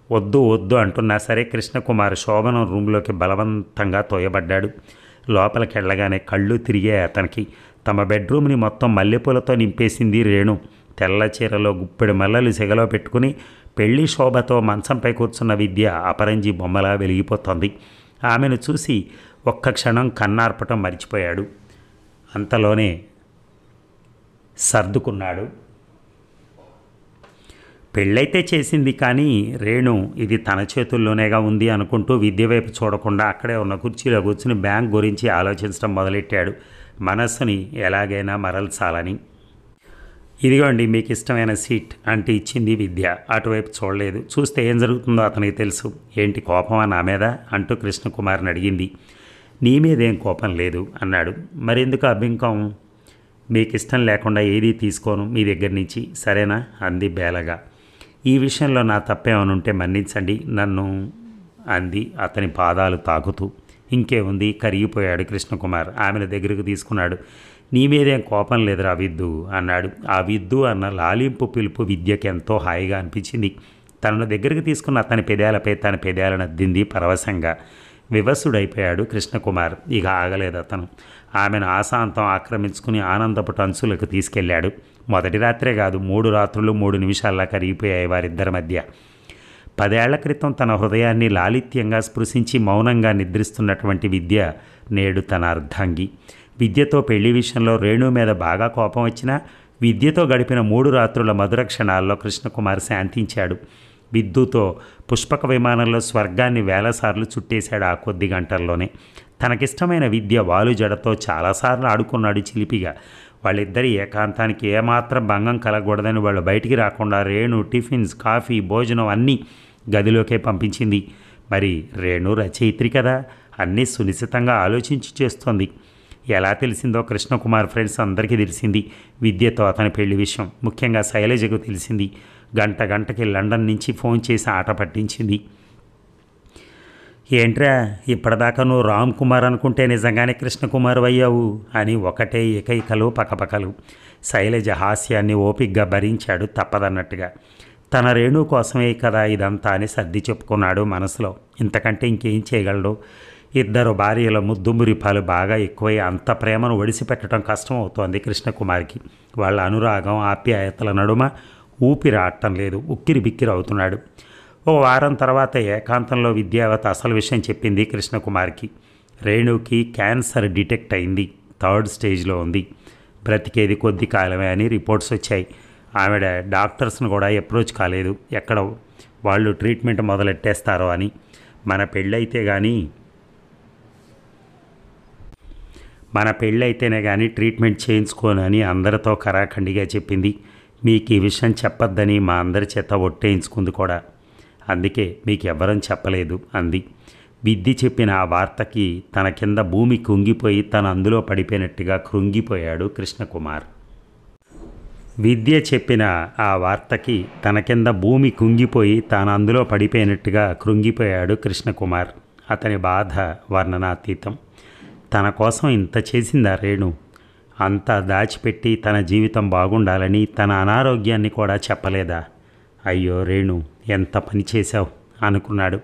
వద్దు వద్దు అంటున్నా సరే కృష్ణకుమార్ శోభనం రూమ్లోకి బలవంతంగా తోయబడ్డాడు. లోపలికి వెళ్ళగానే కళ్ళు తిరిగాయి అతనికి. తమ బెడ్రూమ్ని మొత్తం మల్లెపూలతో నింపేసింది రేణు. తెల్ల చీరలో గుప్పెడు మల్లెలు సెగలో పెట్టుకుని పెళ్లి శోభతో మంచంపై కూర్చున్న విద్య అపరంజి బొమ్మలా వెలిగిపోతోంది. ఆమెను చూసి ఒక్క క్షణం కన్నార్పటం మరిచిపోయాడు. అంతలోనే సర్దుకున్నాడు. పెళ్ళైతే చేసింది కానీ రేణు ఇది తన చేతుల్లోనేగా ఉంది అనుకుంటూ విద్య వైపు చూడకుండా అక్కడే ఉన్న కుర్చీలో కూర్చుని బ్యాంక్ గురించి ఆలోచించడం మొదలెట్టాడు. మనస్సుని ఎలాగైనా మరల్చాలని. ఇదిగోండి మీకు ఇష్టమైన సీట్ అంటే ఇచ్చింది విద్య. అటువైపు చూడలేదు. చూస్తే ఏం జరుగుతుందో అతనికి తెలుసు. ఏంటి కోపమా నా మీద అంటూ కృష్ణకుమార్ని అడిగింది. నీ మీదేం కోపం లేదు అన్నాడు. మరెందుకు అభింకం? మీకు ఇష్టం లేకుండా ఏదీ తీసుకోను మీ దగ్గర నుంచి, సరేనా అంది బేలగా. ఈ విషయంలో నా తప్పేమనుంటే మన్నించండి నన్ను అంది అతని పాదాలు తాకుతూ. ఇంకేముంది కరిగిపోయాడు కృష్ణకుమార్. ఆమెను దగ్గరకు తీసుకున్నాడు. నీ మీదేం కోపం లేదురా విద్దు అన్నాడు. ఆ విద్దు అన్న లాలింపు పిలుపు విద్యకి ఎంతో హాయిగా అనిపించింది. తనను దగ్గరికి తీసుకున్న అతని పెదాలపై తన పెదాలను అద్దింది పరవశంగా. వివసుడైపోయాడు కృష్ణకుమార్. ఇక ఆగలేదు అతను. ఆమెను ఆశాంతం ఆక్రమించుకుని ఆనందపు టంచులకు తీసుకెళ్లాడు. మొదటి రాత్రే కాదు 3 రాత్రులు 3 నిమిషాల్లా కరిగిపోయాయి వారిద్దరి మధ్య. 10 ఏళ్ల క్రితం తన హృదయాన్ని లాలిత్యంగా స్పృశించి మౌనంగా నిద్రిస్తున్నటువంటి విద్య నేడు తన అర్ధాంగి. విద్యతో పెళ్లి విషయంలో రేణు మీద బాగా కోపం వచ్చినా విద్యతో గడిపిన 3 రాత్రుల మధుర క్షణాల్లో కృష్ణకుమార్ శాంతించాడు. విద్యుతో పుష్పక విమానంలో స్వర్గాన్ని వేలసార్లు చుట్టేశాడు ఆ కొద్ది గంటల్లోనే. తనకిష్టమైన విద్య వాలు జడతో చాలాసార్లు ఆడుకున్నాడు చిలిపిగా. వాళ్ళిద్దరి ఏకాంతానికి ఏమాత్రం భంగం కలగకూడదని వాళ్ళు బయటికి రాకుండా రేణు టిఫిన్స్ కాఫీ భోజనం అన్నీ గదిలోకే పంపించింది. మరి రేణు రచయిత్రి కదా, అన్నీ సునిశ్చితంగా ఆలోచించి చేస్తోంది. ఎలా తెలిసిందో కృష్ణకుమార్ ఫ్రెండ్స్ అందరికీ తెలిసింది విద్యతో అతని పెళ్లి విషయం. ముఖ్యంగా శైలజకు తెలిసింది. గంటకి లండన్ నుంచి ఫోన్ చేసి ఆట పట్టించింది. ఏంట్రా ఇప్పటిదాకా నువ్వు రామ్ కుమార్ అనుకుంటే నిజంగానే కృష్ణకుమార్ అయ్యావు అని ఒకటే ఏకైకలు పకపకలు. శైలజ హాస్యాన్ని ఓపిగ్గా భరించాడు తప్పదన్నట్టుగా. తన రేణు కోసమే కదా ఇదంతా అని సర్ది చెప్పుకున్నాడు మనసులో. ఇంతకంటే ఇంకేం చేయగలడు? 2 భార్యల ముద్దు మురిపాలు బాగా ఎక్కువై అంత ప్రేమను ఒడిసిపెట్టడం కష్టం అవుతోంది కృష్ణకుమార్కి. వాళ్ళ అనురాగం ఆప్యాయతల నడుమ ఊపిరాడటం లేదు. ఉక్కిరి బిక్కిరి అవుతున్నాడు. ఓ వారం తర్వాత ఏకాంతంలో విద్యావతి అసలు విషయం చెప్పింది కృష్ణకుమార్కి. రేణుకి క్యాన్సర్ డిటెక్ట్ అయింది. 3rd స్టేజ్లో ఉంది. బ్రతికేది కొద్ది కాలమే అని రిపోర్ట్స్ వచ్చాయి. ఆవిడ డాక్టర్స్ను కూడా అప్రోచ్ కాలేదు. ఎక్కడ వాళ్ళు ట్రీట్మెంట్ మొదలెట్టేస్తారో అని. మన పెళ్ళైతేనే కానీ ట్రీట్మెంట్ చేయించుకోను అని అందరితో కరాఖండిగా చెప్పింది. మీకు ఈ విషయం చెప్పొద్దని మా అందరి చేత ఒట్టేయించుకుంది కూడా. అందుకే మీకు ఎవ్వరం చెప్పలేదు అంది. విద్య చెప్పిన ఆ వార్తకి తన కింద భూమి కుంగిపోయి తను అందులో పడిపోయినట్టుగా కృంగిపోయాడు కృష్ణకుమార్. విద్య చెప్పిన ఆ వార్తకి తన కింద భూమి కుంగిపోయి తాను అందులో పడిపోయినట్టుగా కృంగిపోయాడు కృష్ణకుమార్. అతని బాధ వర్ణనాతీతం. తన కోసం ఇంత చేసిందా రేణు? అంతా దాచిపెట్టి తన జీవితం బాగుండాలని తన అనారోగ్యాన్ని కూడా చెప్పలేదా? అయ్యో రేణు, ఎంత పని చేశావు అనుకున్నాడు.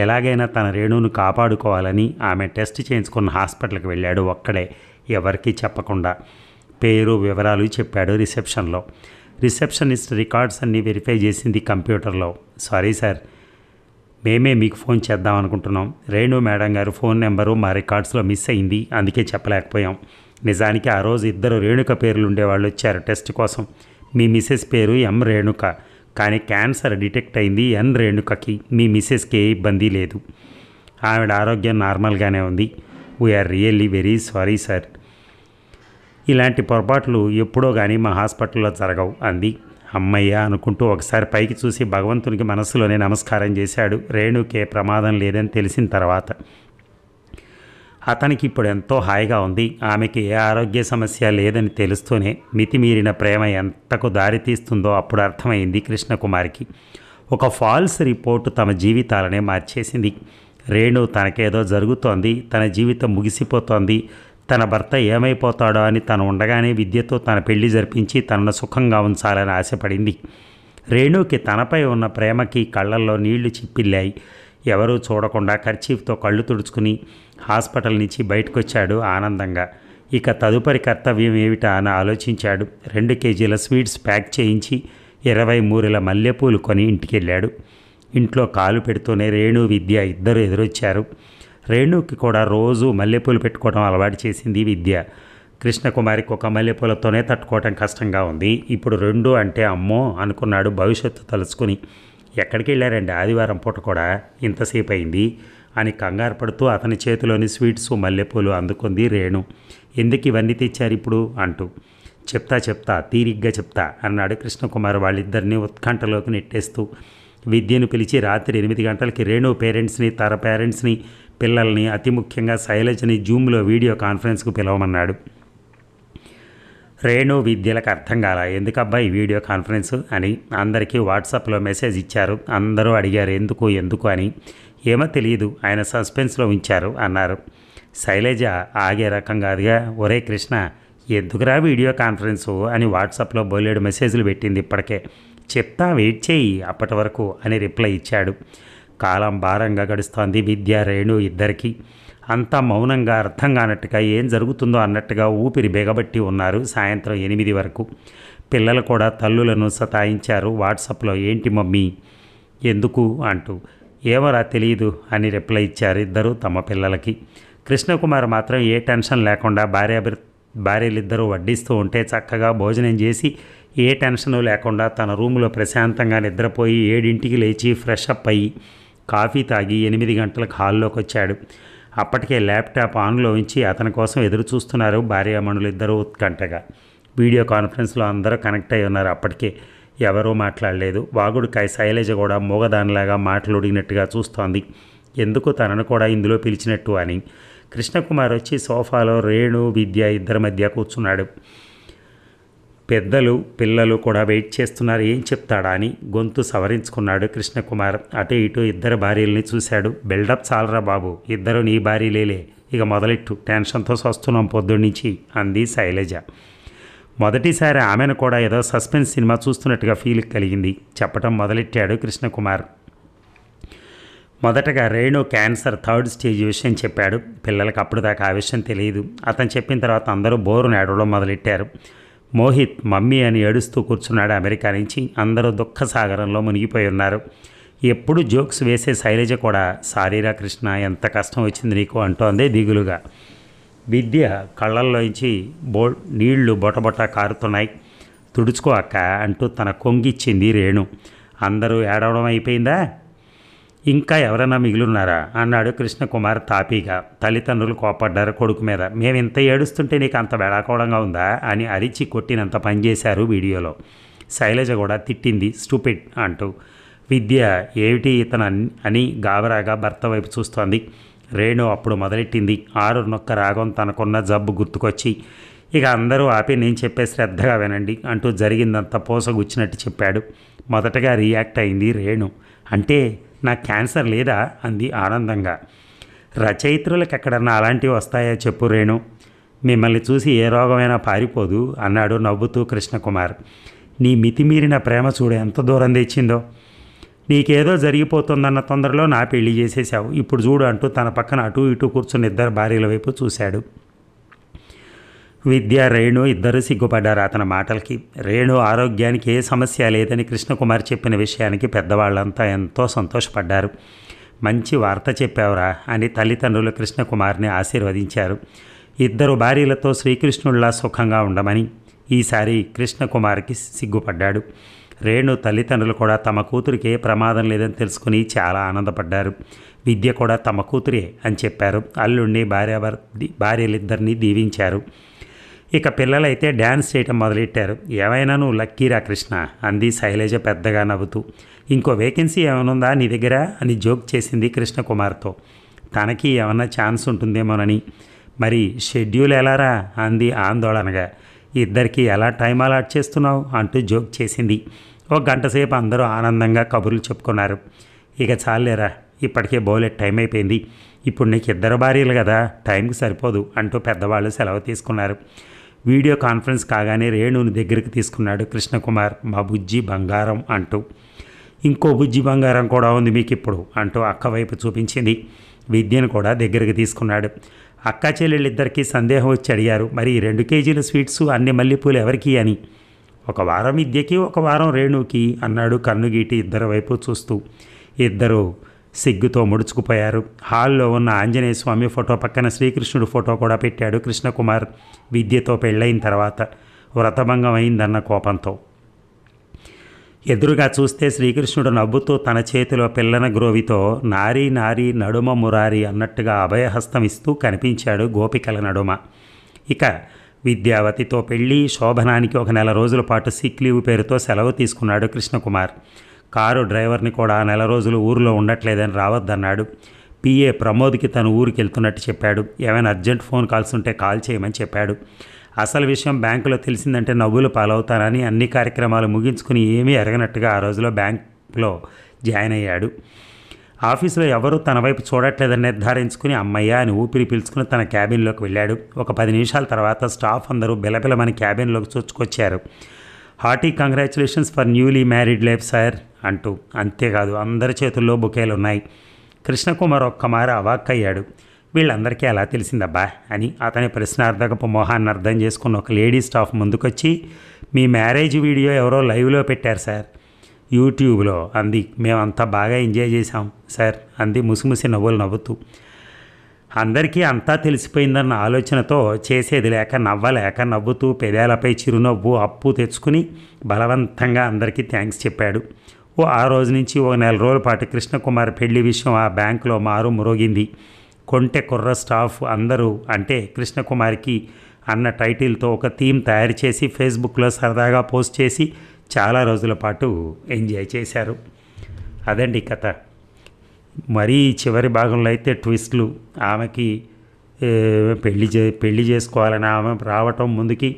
ఎలాగైనా తన రేణును కాపాడుకోవాలని ఆమె టెస్ట్ చేయించుకున్న హాస్పిటల్కి వెళ్ళాడు ఒక్కడే, ఎవరికీ చెప్పకుండా. పేరు వివరాలు చెప్పాడు రిసెప్షన్లో. రిసెప్షనిస్ట్ రికార్డ్స్ అన్నీ వెరిఫై చేసింది కంప్యూటర్లో. సారీ సార్, మేమే మీకు ఫోన్ చేద్దాం అనుకుంటున్నాం. రేణు మేడం గారు ఫోన్ నెంబరు మా రికార్డ్స్లో మిస్ అయింది, అందుకే చెప్పలేకపోయాం. నిజానికి ఆ రోజు ఇద్దరు రేణుక పేర్లు ఉండేవాళ్ళు వచ్చారు టెస్ట్ కోసం. మీ మిసెస్ పేరు ఎం రేణుక, కానీ క్యాన్సర్ డిటెక్ట్ అయింది ఎన్ రేణుకకి. మీ మిసెస్కి ఏ ఇబ్బంది లేదు, ఆవిడ ఆరోగ్యం నార్మల్గానే ఉంది. We are really very sorry sir. ఇలాంటి పొరపాట్లు ఎప్పుడో కానీ మా హాస్పిటల్లో జరగవు అంది. అమ్మయ్య అనుకుంటూ ఒకసారి పైకి చూసి భగవంతునికి మనసులోనే నమస్కారం చేశాడు. రేణుకే ప్రమాదం లేదని తెలిసిన తర్వాత అతనికి ఇప్పుడు ఎంతో హాయిగా ఉంది. ఆమెకి ఏ ఆరోగ్య సమస్య లేదని తెలుస్తూనే మితిమీరిన ప్రేమ ఎంతకు దారితీస్తుందో అప్పుడు అర్థమైంది కృష్ణకుమారికి. ఒక ఫాల్స్ రిపోర్టు తమ జీవితాలనే మార్చేసింది. రేణు తనకేదో జరుగుతోంది, తన జీవితం ముగిసిపోతోంది, తన భర్త ఏమైపోతాడో అని తను ఉండగానే విద్యతో తన పెళ్లి జరిపించి తనను సుఖంగా ఉంచాలని ఆశపడింది. రేణుకి తనపై ఉన్న ప్రేమకి కళ్ళల్లో నీళ్లు చిప్పిల్లాయి. ఎవరూ చూడకుండా కర్చీఫ్తో కళ్ళు తుడుచుకుని హాస్పిటల్ నుంచి బయటకొచ్చాడు ఆనందంగా. ఇక తదుపరి కర్తవ్యం ఏమిటా అని ఆలోచించాడు. 2 కేజీల స్వీట్స్ ప్యాక్ చేయించి 20 మూరెల మల్లెపూలు కొని ఇంటికెళ్ళాడు. ఇంట్లో కాలు పెడుతూనే రేణు విద్య ఇద్దరు ఎదురొచ్చారు. రేణుకి కూడా రోజు మల్లెపూలు పెట్టుకోవడం అలవాటు చేసింది విద్య. కృష్ణకుమారికి ఒక మల్లెపూలతోనే తట్టుకోవటం కష్టంగా ఉంది. ఇప్పుడు 2 అంటే అమ్మో అనుకున్నాడు భవిష్యత్తు తలుచుకుని. ఎక్కడికి వెళ్ళారండి ఆదివారం పూట కూడా ఇంతసేపు అయింది అని కంగారు పడుతూ అతని చేతిలోని స్వీట్స్ మల్లెపూలు అందుకుంది రేణు. ఎందుకు ఇవన్నీ తెచ్చారు ఇప్పుడు అంటూ. చెప్తా తీరిగ్గా చెప్తా అన్నాడు కృష్ణకుమార్ వాళ్ళిద్దరినీ ఉత్కంఠలోకి నెట్టేస్తూ. విద్యను పిలిచి రాత్రి 8 గంటలకి రేణు పేరెంట్స్ని, తన పేరెంట్స్ని, పిల్లల్ని, అతి ముఖ్యంగా శైలజని జూమ్లో వీడియో కాన్ఫరెన్స్కు పిలవమన్నాడు. రేణు విద్యలకు అర్థం కాల. ఎందుకబ్బా ఈ వీడియో కాన్ఫరెన్స్ అని అందరికీ వాట్సాప్లో మెసేజ్ ఇచ్చారు. అందరూ అడిగారు ఎందుకు అని. ఏమో తెలియదు, ఆయన సస్పెన్స్లో ఉంచారు అన్నారు. శైలజ ఆగే రకం కాదుగా. ఒరే కృష్ణ, ఎందుకురా వీడియో కాన్ఫరెన్సు అని వాట్సాప్లో బోలెడు మెసేజ్లు పెట్టింది. ఇప్పటికే చెప్తా, వెయిట్ చేయి అప్పటి వరకు అని రిప్లై ఇచ్చాడు. కాలం భారంగా గడుస్తోంది విద్య రేణు ఇద్దరికీ. అంతా మౌనంగా అర్థం కానట్టుగా ఏం జరుగుతుందో అన్నట్టుగా ఊపిరి బిగబట్టి ఉన్నారు సాయంత్రం 8 వరకు. పిల్లలు కూడా తల్లులను సతాయించారు వాట్సాప్లో. ఏంటి మమ్మీ, ఎందుకు అంటూ. ఏమోరా తెలియదు అని రిప్లై ఇచ్చారు ఇద్దరు తమ పిల్లలకి. కృష్ణకుమార్ మాత్రం ఏ టెన్షన్ లేకుండా భార్యలిద్దరూ వడ్డిస్తూ ఉంటే చక్కగా భోజనం చేసి ఏ టెన్షను లేకుండా తన రూములో ప్రశాంతంగా నిద్రపోయి 7ంటికి లేచి ఫ్రెష్ అప్ అయ్యి కాఫీ తాగి 8 గంటలకు హాల్లోకి వచ్చాడు. అప్పటికే ల్యాప్టాప్ ఆన్లో ఉంచి అతని కోసం ఎదురు చూస్తున్నారు భార్యామణులు ఇద్దరూ ఉత్కంఠగా. వీడియో కాన్ఫరెన్స్లో అందరూ కనెక్ట్ అయి ఉన్నారు. అప్పటికే ఎవరూ మాట్లాడలేదు. వాగుడికాయ శైలజ కూడా మూగదానిలాగా మాట్లాడినట్టుగా చూస్తోంది. ఎందుకు తనను కూడా ఇందులో పిలిచినట్టు అని. కృష్ణకుమార్ వచ్చి సోఫాలో రేణు విద్య ఇద్దరి మధ్య కూర్చున్నాడు. పెద్దలు పిల్లలు కూడా వెయిట్ చేస్తున్నారు ఏం చెప్తాడా అని గొంతు సవరించుకున్నాడు కృష్ణకుమార్. అటు ఇటు ఇద్దరు భార్యల్ని చూశాడు. బిల్డప్ చాలరా బాబు, ఇద్దరు నీ భార్యలేలే, ఇక మొదలెట్టు, టెన్షన్తో వస్తున్నాం పొద్దున్నుంచి అంది శైలజ. మొదటిసారి ఆమెను కూడా ఏదో సస్పెన్స్ సినిమా చూస్తున్నట్టుగా ఫీల్ కలిగింది. చెప్పటం మొదలెట్టాడు కృష్ణకుమార్. మొదటగా రేణు క్యాన్సర్ 3rd స్టేజ్ విషయం చెప్పాడు. పిల్లలకు అప్పుడు దాకా ఆ విషయం తెలియదు. అతను చెప్పిన తర్వాత అందరూ బోరును ఏడవడం మొదలెట్టారు. మోహిత్ మమ్మీ అని ఏడుస్తూ కూర్చున్నాడు అమెరికా నుంచి. అందరూ దుఃఖసాగరంలో మునిగిపోయి ఉన్నారు. ఎప్పుడు జోక్స్ వేసే శైలజ కూడా సారీరా కృష్ణ, ఎంత కష్టం వచ్చింది నీకు అంటోంది దిగులుగా. విద్య కళ్ళల్లోంచి నీళ్లు బొటబొట కారుతున్నాయి. తుడుచుకో అక్క అంటూ తన కొంగిచ్చింది రేణు. అందరూ ఏడవడం అయిపోయిందా, ఇంకా ఎవరైనా మిగిలిన్నారా అన్నాడు కృష్ణకుమార్ తాపీగా. తల్లిదండ్రులు కోపడ్డారు కొడుకు మీద. మేము ఇంత ఏడుస్తుంటే నీకు అంత వేళాకోవడంగా ఉందా అని అరిచి కొట్టినంత పనిచేశారు వీడియోలో. శైలజ కూడా తిట్టింది స్టూపిడ్ అంటూ. విద్య ఏమిటి ఇతను అని గాబరాగా భర్త వైపు చూస్తోంది. రేణు అప్పుడు మొదలెట్టింది. ఆరున్నొక్క రాగం తనకున్న జబ్బు గుర్తుకొచ్చి. ఇక అందరూ ఆపి నేను చెప్పే శ్రద్ధగా వినండి అంటూ జరిగిందంతా పోసగుచ్చినట్టు చెప్పాడు. మొదటగా రియాక్ట్ అయింది రేణు. అంటే నాకు క్యాన్సర్ లేదా అంది ఆనందంగా. రచయిత్రులకు ఎక్కడన్నా అలాంటివి వస్తాయో చెప్పు రేణు, మిమ్మల్ని చూసి ఏ రోగమైనా పారిపోదు అన్నాడు నవ్వుతూ కృష్ణకుమార్. నీ మితిమీరిన ప్రేమ చూడు ఎంత దూరం తెచ్చిందో. నీకేదో జరిగిపోతుందన్న తొందరలో నా పెళ్లి చేసేసావు, ఇప్పుడు చూడు అంటూ తన పక్కన అటూ ఇటూ కూర్చుని ఇద్దరు భార్యల వైపు చూశాడు. విద్య రేణు ఇద్దరు సిగ్గుపడ్డారు అతని మాటలకి. రేణు ఆరోగ్యానికి ఏ సమస్య లేదని కృష్ణకుమార్ చెప్పిన విషయానికి పెద్దవాళ్ళంతా ఎంతో సంతోషపడ్డారు. మంచి వార్త చెప్పావురా అని తల్లిదండ్రులు కృష్ణకుమార్ని ఆశీర్వదించారు. ఇద్దరు భార్యలతో శ్రీకృష్ణుడిలా సుఖంగా ఉండమని. ఈసారి కృష్ణకుమార్కి సిగ్గుపడ్డాడు. రేణు తల్లిదండ్రులు కూడా తమ కూతురికి ఏ ప్రమాదం లేదని తెలుసుకుని చాలా ఆనందపడ్డారు. విద్య కూడా తమ కూతురే అని చెప్పారు. అల్లుడిని భార్యలిద్దరినీ దీవించారు. ఇక పిల్లలైతే డ్యాన్స్ చేయటం మొదలెట్టారు. ఏమైనా నువ్వు లక్కీరా కృష్ణ అంది శైలజ పెద్దగా నవ్వుతూ. ఇంకో వేకెన్సీ ఏమైనా నీ దగ్గర అని జోక్ చేసింది కృష్ణకుమార్తో. తనకి ఏమన్నా ఛాన్స్ ఉంటుందేమోనని. మరి షెడ్యూల్ ఎలారా అంది ఆందోళనగా. ఇద్దరికి ఎలా టైం అలాట్ చేస్తున్నావు అంటూ జోక్ చేసింది. ఒక గంట సేపు అందరూ ఆనందంగా కబుర్లు చెప్పుకున్నారు. ఇక చాలేరా, ఇప్పటికే బోలెట్ టైం అయిపోయింది, ఇప్పుడు నీకు ఇద్దరు భార్యలు కదా, టైంకి సరిపోదు అంటూ పెద్దవాళ్ళు సెలవు తీసుకున్నారు. వీడియో కాన్ఫరెన్స్ కాగానే రేణుని దగ్గరికి తీసుకున్నాడు కృష్ణకుమార్. మా బుజ్జి బంగారం అంటూ. ఇంకో బుజ్జి బంగారం కూడా ఉంది మీకు ఇప్పుడు అంటూ అక్క వైపు చూపించింది. విద్యను కూడా దగ్గరికి తీసుకున్నాడు. అక్క చెల్లెళ్ళిద్దరికీ సందేహం వచ్చి అడిగారు, మరి 2 కేజీల స్వీట్స్ అన్ని మల్లెపూలు ఎవరికి అని. 1 వారం విద్యకి 1 వారం రేణుకి అన్నాడు కన్నుగీటి ఇద్దరి వైపు చూస్తూ. ఇద్దరు సిగ్గుతో ముడుచుకుపోయారు. హాల్లో ఉన్న ఆంజనేయ స్వామి ఫోటో పక్కన శ్రీకృష్ణుడు ఫోటో కూడా పెట్టాడు కృష్ణకుమార్. విద్యతో పెళ్ళైన తర్వాత వ్రతభంగం అయిందన్న కోపంతో. ఎదురుగా చూస్తే శ్రీకృష్ణుడు నవ్వుతూ తన చేతిలో పిల్లన గ్రోవితో నారీ నారీ నడుమ మురారి అన్నట్టుగా అభయహస్తం ఇస్తూ కనిపించాడు గోపికల నడుమ. ఇక విద్యావతితో పెళ్ళి శోభనానికి 1 నెల రోజుల పాటు సిక్ లీవ్ పేరుతో సెలవు తీసుకున్నాడు కృష్ణకుమార్. కారు డ్రైవర్ని కూడా 1 నెల రోజులు ఊరిలో ఉండట్లేదని రావద్దన్నాడు. పిఏ ప్రమోద్కి తను ఊరికి వెళ్తున్నట్టు చెప్పాడు. ఏమైనా అర్జెంట్ ఫోన్ కాల్స్ ఉంటే కాల్ చేయమని చెప్పాడు. అసలు విషయం బ్యాంకులో తెలిసిందంటే నవ్వులు పాలవుతానని అన్ని కార్యక్రమాలు ముగించుకుని ఏమీ ఎరగనట్టుగా ఆ రోజులో బ్యాంకులో జాయిన్ అయ్యాడు. ఆఫీసులో ఎవరూ తన వైపు చూడట్లేదని నిర్ధారించుకుని అమ్మయ్య అని ఊపిరి పీల్చుకుని తన క్యాబిన్లోకి వెళ్ళాడు. ఒక 10 నిమిషాల తర్వాత స్టాఫ్ అందరూ బిలబిలమని క్యాబిన్లోకి చొచ్చుకొచ్చారు. Hearty congratulations for newly married life sir అంటూ. అంతేకాదు అందరి చేతుల్లో బొకేలు ఉన్నాయి. కృష్ణకుమార్ ఒక్కమార అవాక్కయ్యాడు. వీళ్ళందరికీ ఎలా తెలిసిందబ్బా అని అతని ప్రశ్నార్థకపు మొహాన్ని అర్థం చేసుకున్న ఒక లేడీ స్టాఫ్ ముందుకొచ్చి, మీ మ్యారేజ్ వీడియో ఎవరో లైవ్లో పెట్టారు సార్ యూట్యూబ్లో అంది. మేమంతా బాగా ఎంజాయ్ చేశాం సార్ అంది ముసిముసి నవ్వులు నవ్వుతూ. అందరికీ అంతా తెలిసిపోయిందన్న ఆలోచనతో చేసేది లేక నవ్వలేక నవ్వుతూ పెదాలపై చిరునవ్వు అప్పు తెచ్చుకుని బలవంతంగా అందరికీ థ్యాంక్స్ చెప్పాడు. ఆ రోజు నుంచి 1 నెల రోజుల పాటు కృష్ణకుమార్ పెళ్లి విషయం ఆ బ్యాంకులో మారు మురోగింది. కొంటె కుర్ర స్టాఫ్ అందరూ అంటే కృష్ణకుమార్కి అన్న టైటిల్తో ఒక థీమ్ తయారు చేసి ఫేస్బుక్లో సరదాగా పోస్ట్ చేసి చాలా రోజుల పాటు ఎంజాయ్ చేశారు. అదండి కథ. మరీ చివరి భాగంలో అయితే ట్విస్ట్లు. ఆమెకి పెళ్లి చేసుకోవాలని ఆమె రావటం ముందుకి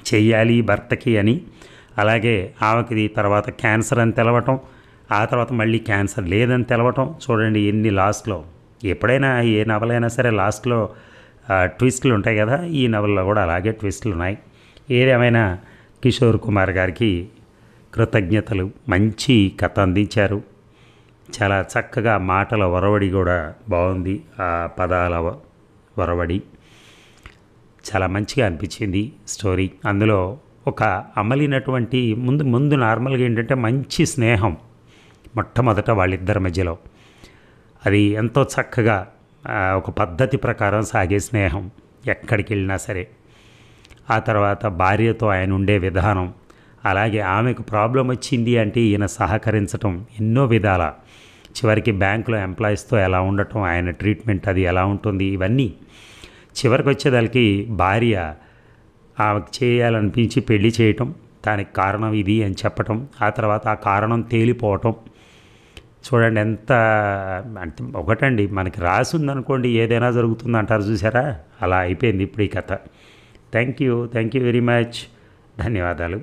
చెయ్యాలి భర్తకి అని, అలాగే ఆమెకి తర్వాత క్యాన్సర్ అని తెలవటం, ఆ తర్వాత మళ్ళీ క్యాన్సర్ లేదని తెలవటం. చూడండి ఎన్ని లాస్ట్లో. ఎప్పుడైనా ఏ నవలైనా సరే లాస్ట్లో ట్విస్టులు ఉంటాయి కదా, ఈ నవల్లో కూడా అలాగే ట్విస్టులు ఉన్నాయి. ఏదేమైనా కిషోర్ కుమార్ గారికి కృతజ్ఞతలు. మంచి కథ అందించారు. చాలా చక్కగా మాటల వరవడి కూడా బాగుంది. ఆ పదాల వరవడి చాలా మంచిగా అనిపించింది స్టోరీ. అందులో ఒక అమలినటువంటి ముందు నార్మల్గా ఏంటంటే మంచి స్నేహం మొట్టమొదట వాళ్ళిద్దరి మధ్యలో. అది ఎంతో చక్కగా ఒక పద్ధతి ప్రకారం సాగే స్నేహం ఎక్కడికి వెళ్ళినా సరే. ఆ తర్వాత భార్యతో ఆయన ఉండే విధానం, అలాగే ఆమెకు ప్రాబ్లం వచ్చింది అంటే ఈయన సహకరించటం ఎన్నో విధాల. చివరికి బ్యాంకులో ఎంప్లాయీస్తో ఎలా ఉండటం, ఆయన ట్రీట్మెంట్ అది ఎలా ఉంటుంది, ఇవన్నీ చివరికి వచ్చేదానికి భార్య ఆమెకు చేయాలనిపించి పెళ్లి చేయటం, దానికి కారణం ఇది అని చెప్పటం, ఆ తర్వాత ఆ కారణం తేలిపోవటం. చూడండి ఎంత అంటే ఒకటండి, మనకి రాసి ఉందనుకోండి ఏదైనా జరుగుతుంది అంటారు చూసారా, అలా అయిపోయింది ఇప్పుడు ఈ కథ. Thank you very much. ధన్యవాదాలు.